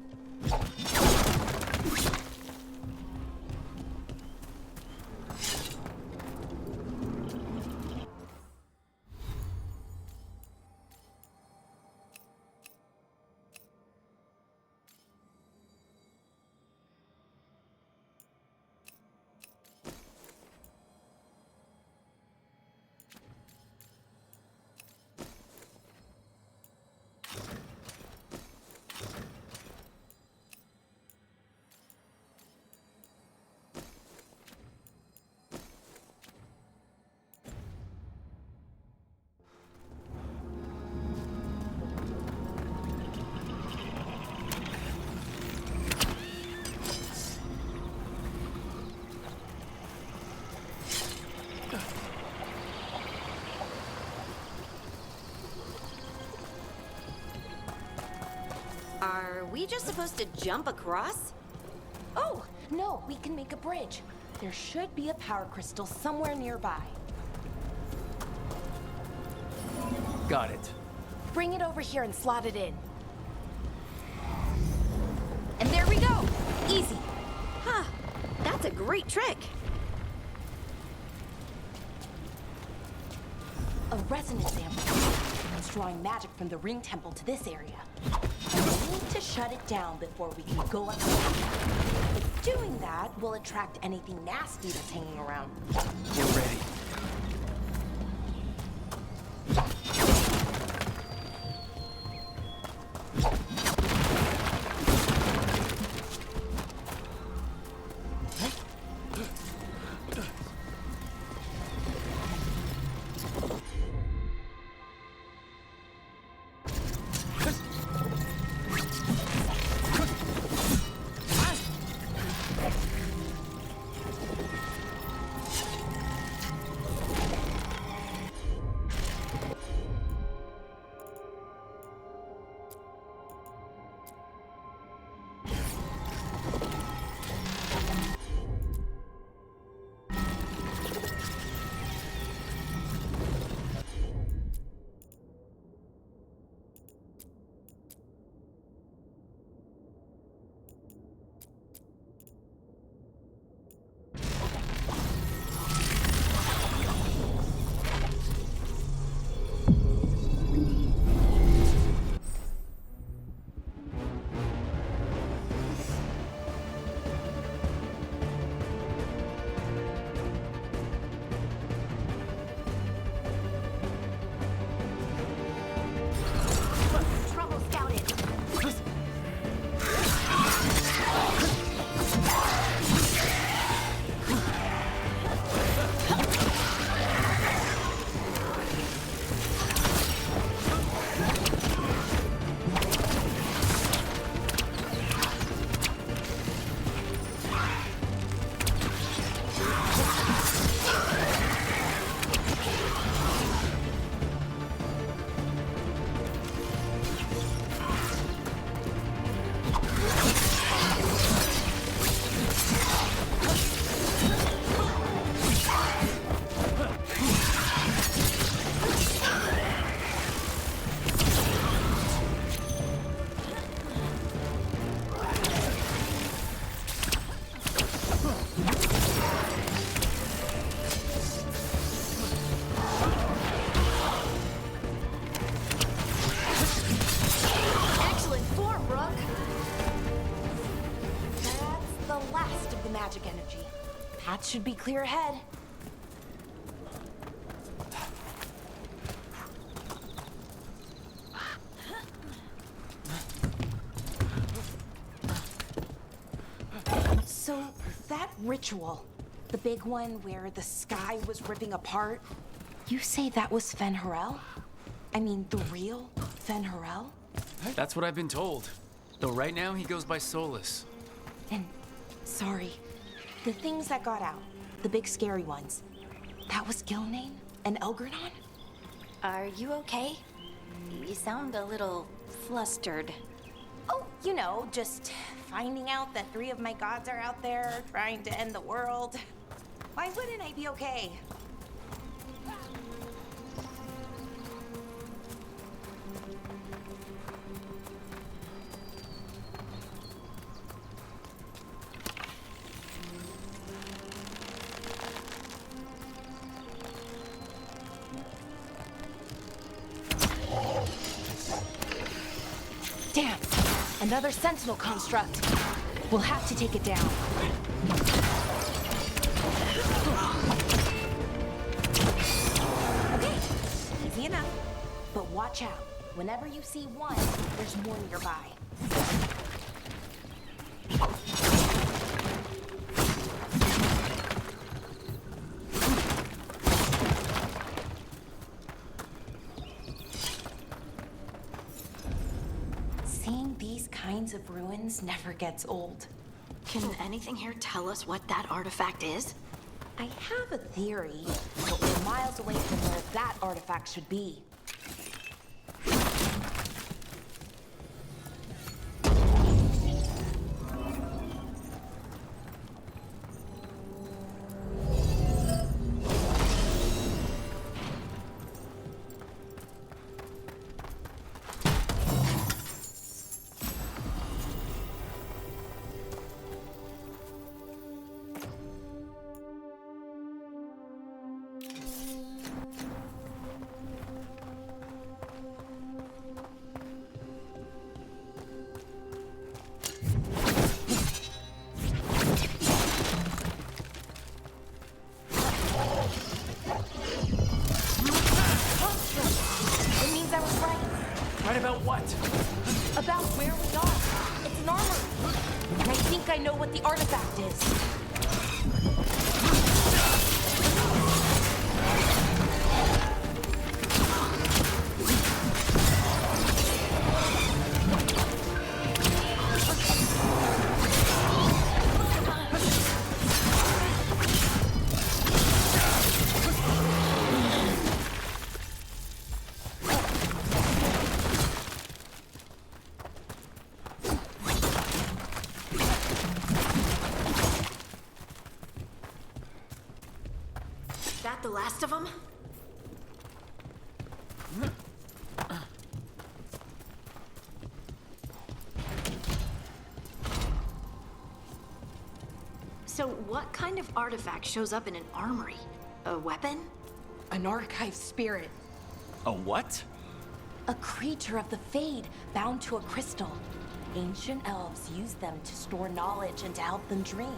Are we just supposed to jump across? Oh, no, we can make a bridge. There should be a power crystal somewhere nearby. Got it. Bring it over here and slot it in. And there we go! Easy. Huh. That's a great trick. A resonance amplifier. It's drawing magic from the ring temple to this area. We need to shut it down before we can go up the path. But doing that will attract anything nasty that's hanging around. We're ready. magic energy. Path should be clear ahead. So, that ritual, the big one where the sky was ripping apart, you say that was Fen Harel? I mean, the real Fen Harel? That's what I've been told. Though right now he goes by Solus. And, sorry, The things that got out. The big scary ones. That was Gilnane and Elgranon? Are you okay? You sound a little flustered. Oh, you know, just finding out that 3 of my gods are out there trying to end the world. Why wouldn't I be okay? Damn! Another sentinel construct. We'll have to take it down. Okay, easy enough. But watch out. Whenever you see one, there's more nearby. Seeing these kinds of ruins never gets old. Can anything here tell us what that artifact is? I have a theory, but we're miles away from where that artifact should be. Right about what? About where we are. It's an armory. And I think I know what the artifact is. That the last of them? So what kind of artifact shows up in an armory? A weapon? An archive spirit. A what? A creature of the Fade bound to a crystal. Ancient elves use them to store knowledge and to help them dream.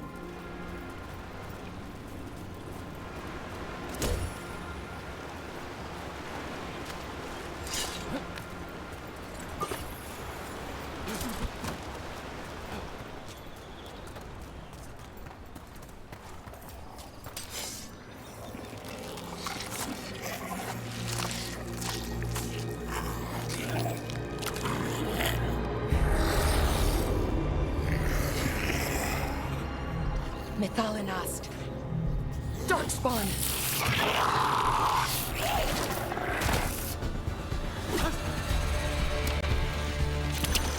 Mythalinast. Darkspawn.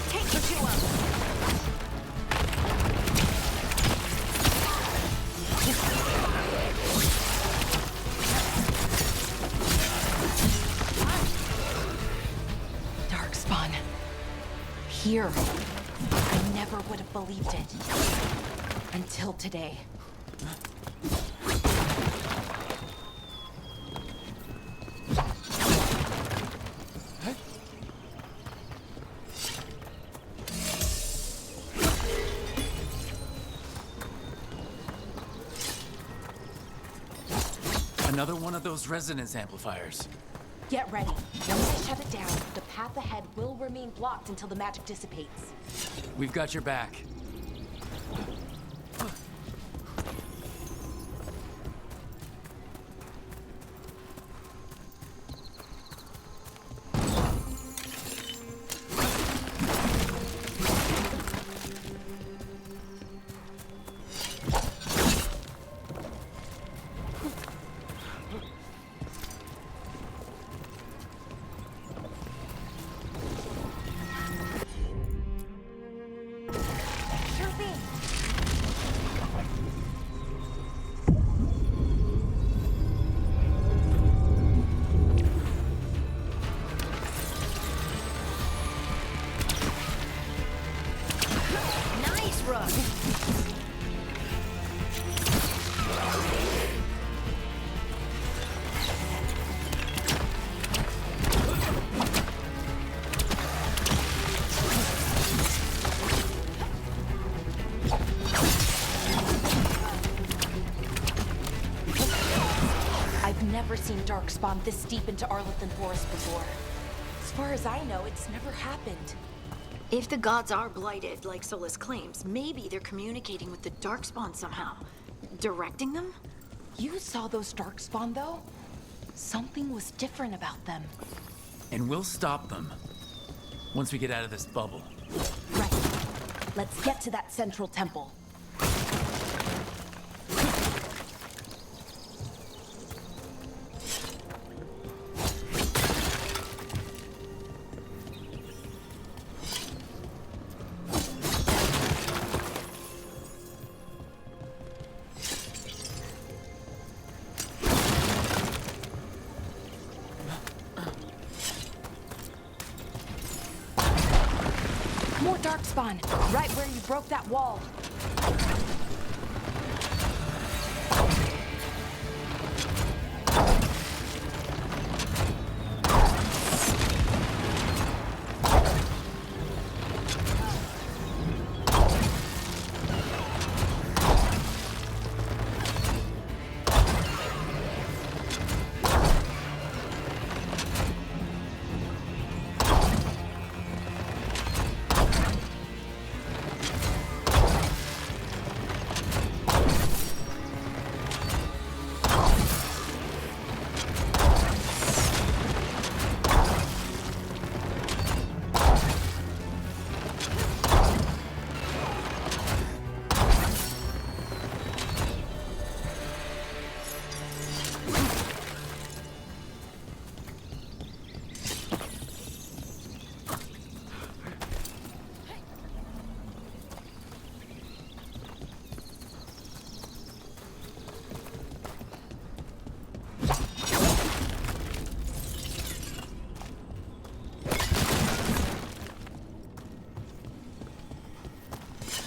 Take the 2 of them. Darkspawn. Here. I never would have believed it. Until today. Another one of those resonance amplifiers. Get ready. Once I shut it down, the path ahead will remain blocked until the magic dissipates. We've got your back. seen Darkspawn this deep into Arlington Forest before. As far as I know, it's never happened. If the gods are blighted, like Solus claims, maybe they're communicating with the Darkspawn somehow. Directing them? You saw those Darkspawn, though? Something was different about them. And we'll stop them. Once we get out of this bubble. Right. Let's get to that central temple. More Darkspawn, right where you broke that wall.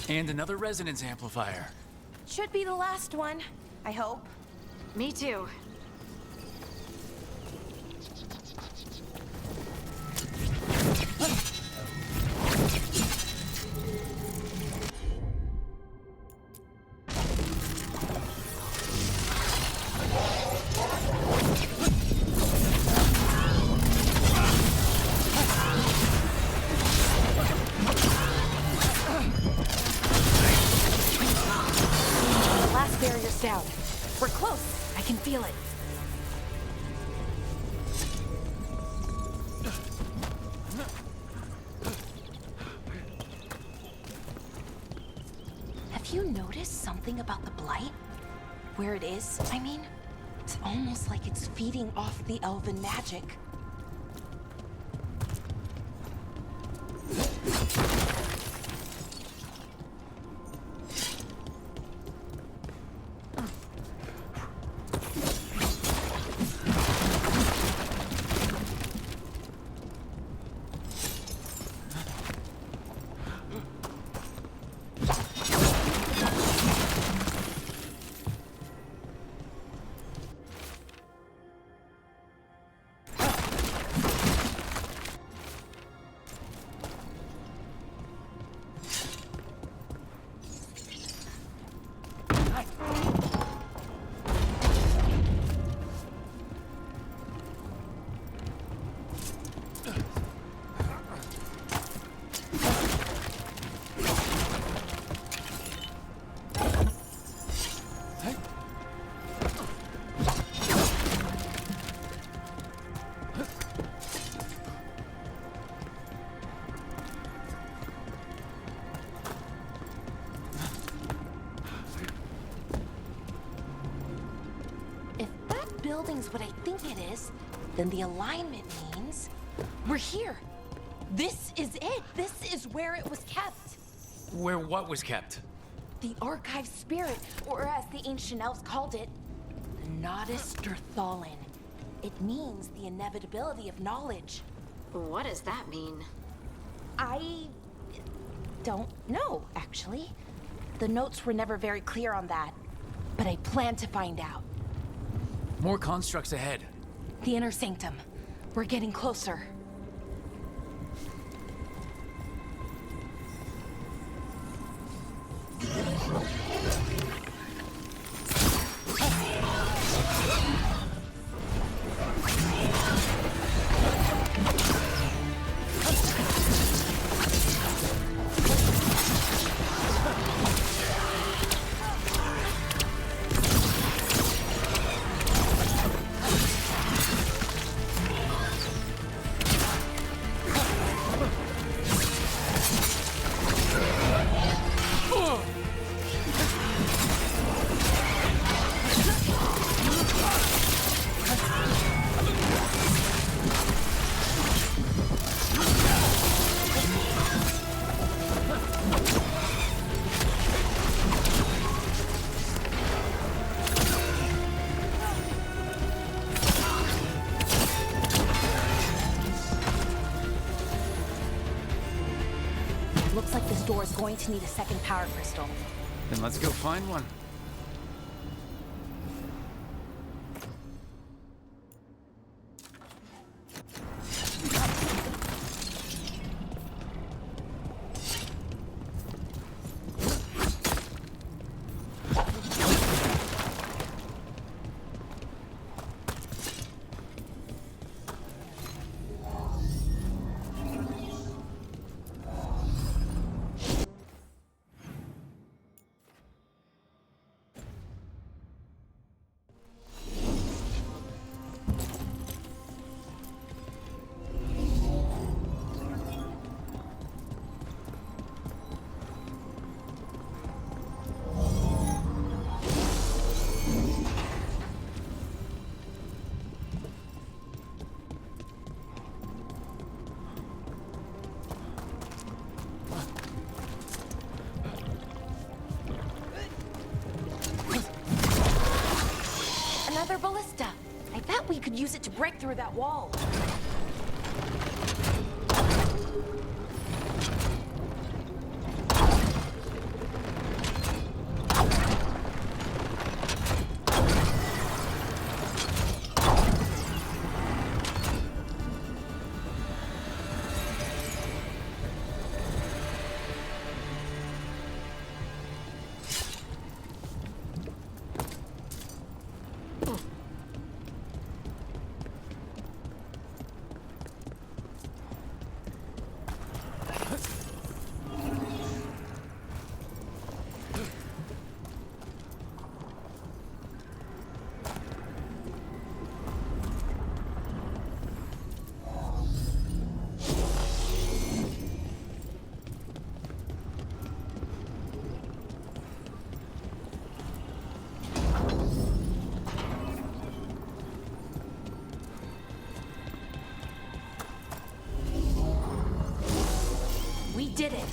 And another resonance amplifier. Should be the last one, I hope. Me too. Down. We're close. I can feel it. Have you noticed something about the blight? Where it is, I mean? It's almost like it's feeding off the elven magic. Building's what I think it is, then the alignment means we're here. This is it. This is where it was kept. Where what was kept? The archive spirit, or as the ancient elves called it, the Nodus Derthalin. It means the inevitability of knowledge. What does that mean? I don't know, actually. The notes were never very clear on that, but I plan to find out. More constructs ahead. The inner sanctum. We're getting closer. door is going to need a second power crystal. Then let's go find one. Another ballista. I bet we could use it to break through that wall. We did it!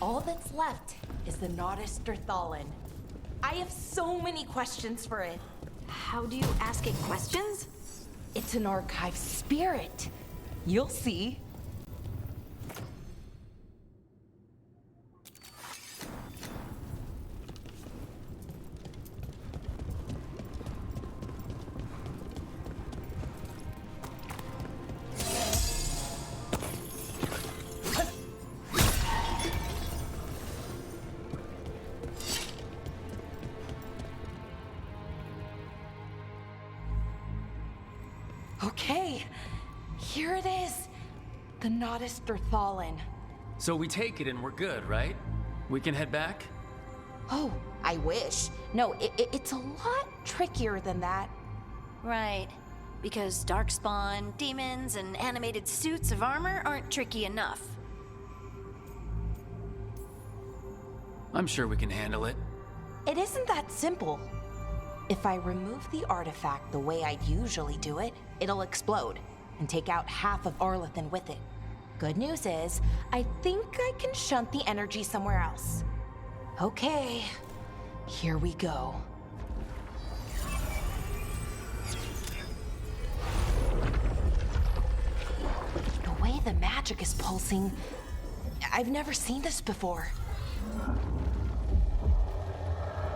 All that's left is the Nodus Thalin. I have so many questions for it. How do you ask it questions? It's an archive spirit. You'll see. Okay, here it is. The Nodus Thalin. So we take it and we're good, right? We can head back? Oh, I wish. No, it's a lot trickier than that. Right. Because darkspawn, demons, and animated suits of armor aren't tricky enough. I'm sure we can handle it. It isn't that simple. If I remove the artifact the way I'd usually do it, it'll explode and take out half of Arlethan with it. Good news is, I think I can shunt the energy somewhere else. Okay, here we go. The way the magic is pulsing, I've never seen this before.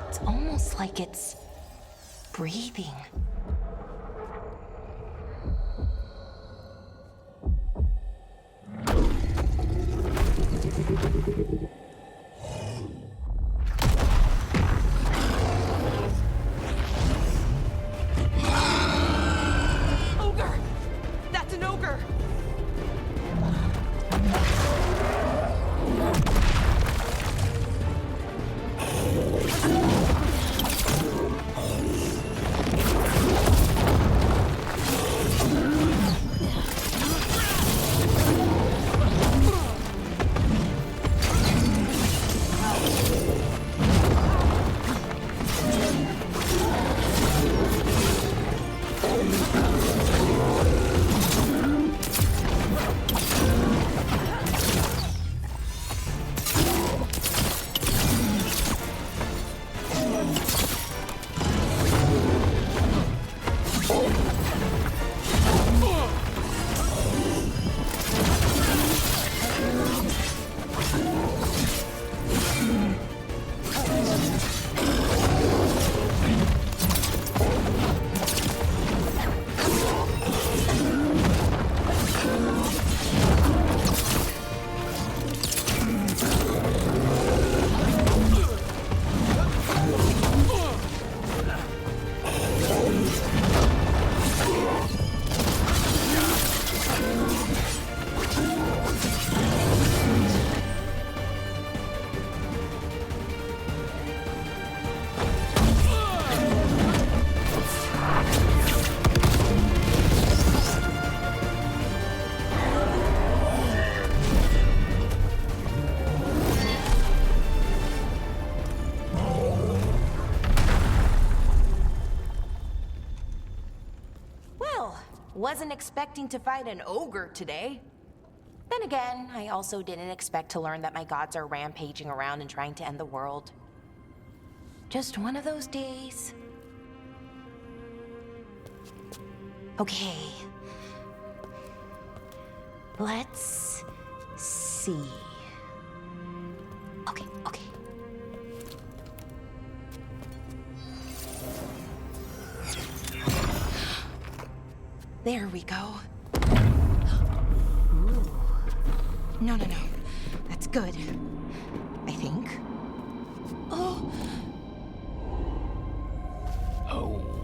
It's almost like it's breathing. Ogre! That's an ogre! Wasn't expecting to fight an ogre today. Then again, I also didn't expect to learn that my gods are rampaging around and trying to end the world. Just one of those days. Okay. Let's see. Okay. There we go. Ooh. No. That's good. I think. Oh,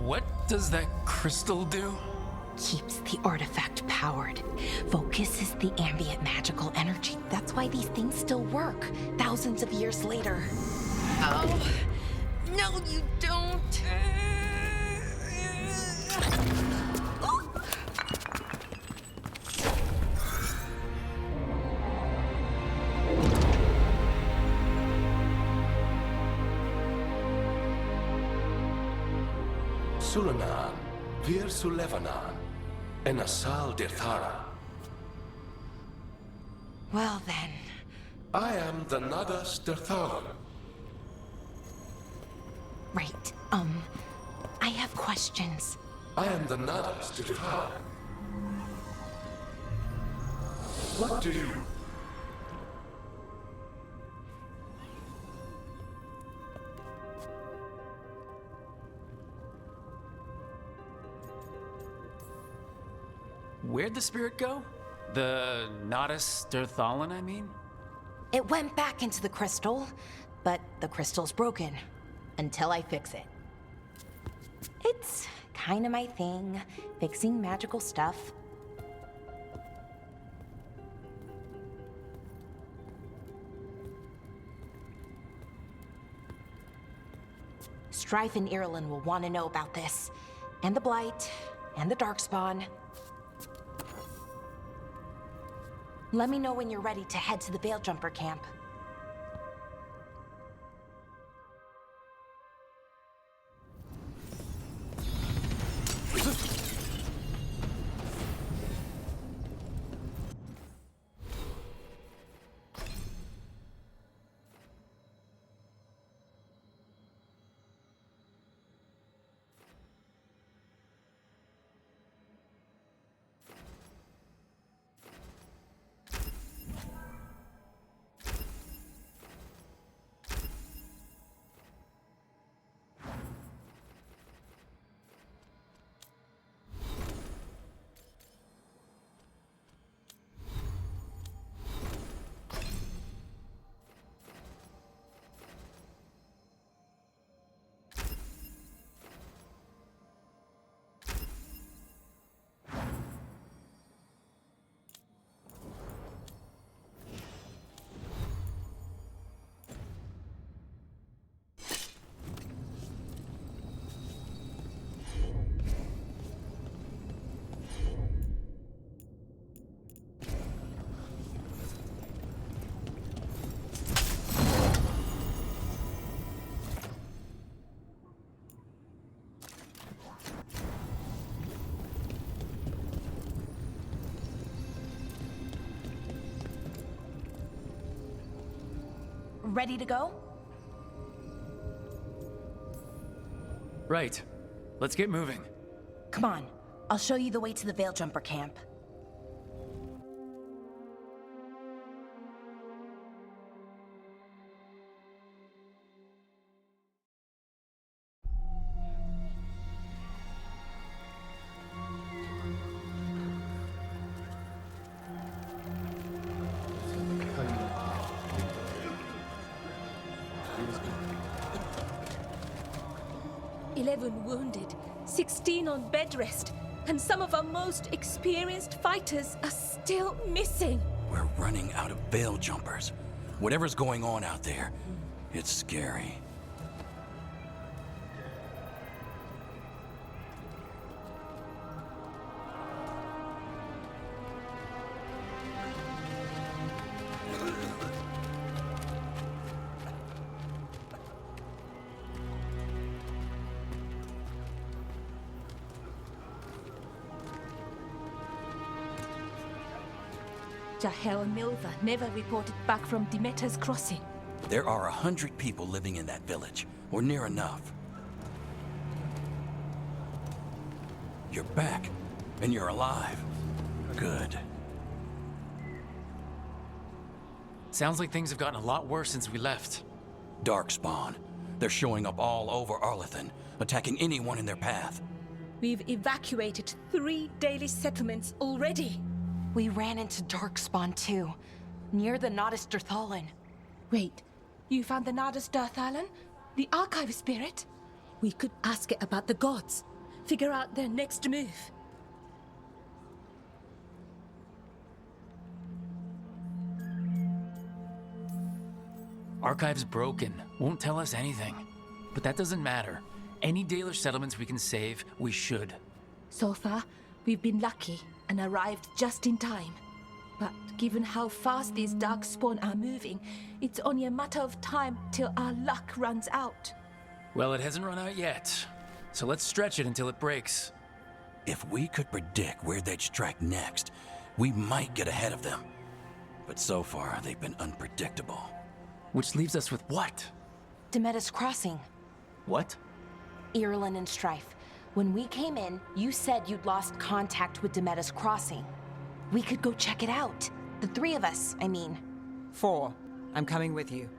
what does that crystal do? keeps the artifact powered. Focuses the ambient magical energy. That's why these things still work, thousands of years later. Oh, no, you don't. Sulanan, Vir Sulevanan, and Asal Dirthara. Well then. I am the Nagas Dirtharan. Right, I have questions. I am the Nagas Dirtharan. What do you... Where'd the spirit go? The Nadas Dirthalan, I mean? It went back into the crystal, but the crystal's broken. Until I fix it. It's kinda my thing, fixing magical stuff. Strife and Irulan will want to know about this. And the Blight, and the Darkspawn. Let me know when you're ready to head to the Veiljumper camp. Ready to go? Right. Let's get moving. Come on, I'll show you the way to the Veiljumper camp. Wounded, 16 on bed rest, and some of our most experienced fighters are still missing. We're running out of Veiljumpers. Whatever's going on out there, it's scary. Jahel and Milva never reported back from Demeter's crossing. There are 100 people living in that village, or near enough. You're back, and you're alive. Good. Sounds like things have gotten a lot worse since we left. Darkspawn. They're showing up all over Arlethan, attacking anyone in their path. We've evacuated 3 daily settlements already. We ran into Darkspawn too, near the Nodus Dirthalan. Wait, you found the Nodus Dirthalan? The archive spirit? We could ask it about the gods. Figure out their next move. Archive's broken. Won't tell us anything. But that doesn't matter. Any Dalish settlements we can save, we should. So far, we've been lucky and arrived just in time. But given how fast these Darkspawn are moving, it's only a matter of time till our luck runs out. Well, it hasn't run out yet. So let's stretch it until it breaks. If we could predict where they'd strike next, we might get ahead of them. But so far, they've been unpredictable. Which leaves us with what? Demeter's crossing. What? Irulan and Strife. When we came in, you said you'd lost contact with Demeter's crossing. We could go check it out. The 3 of us, I mean. 4. I'm coming with you.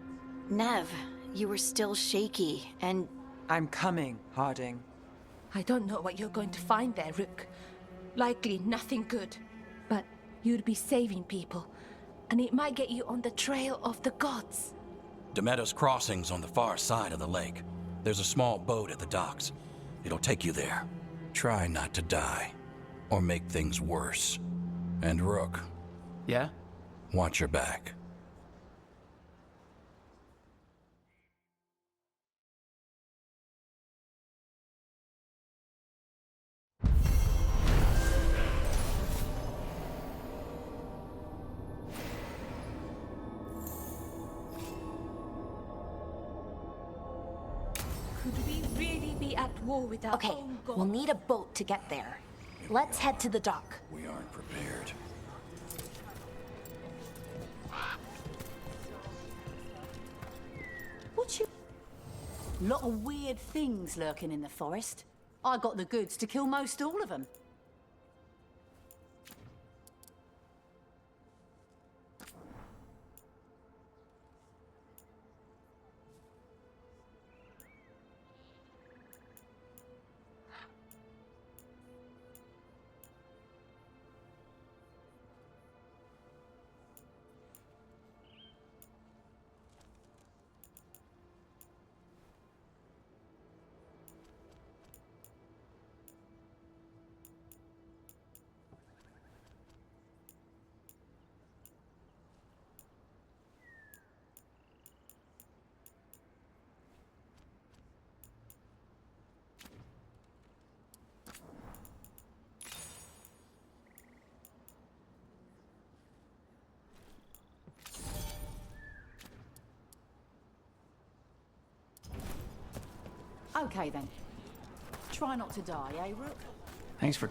Nev, you were still shaky, and I'm coming, Harding. I don't know what you're going to find there, Rook. Likely nothing good. But you'd be saving people, and it might get you on the trail of the gods. Demeter's crossing's on the far side of the lake. There's a small boat at the docks. It'll take you there. Try not to die, or make things worse. And Rook. Yeah? Watch your back. Could we really be at war with our Okay, own god? we'll need a boat to get there. Let's head to the dock. We aren't prepared. What you... Lot of weird things lurking in the forest. I got the goods to kill most all of them. Okay then. Try not to die, eh, Rook? Thanks for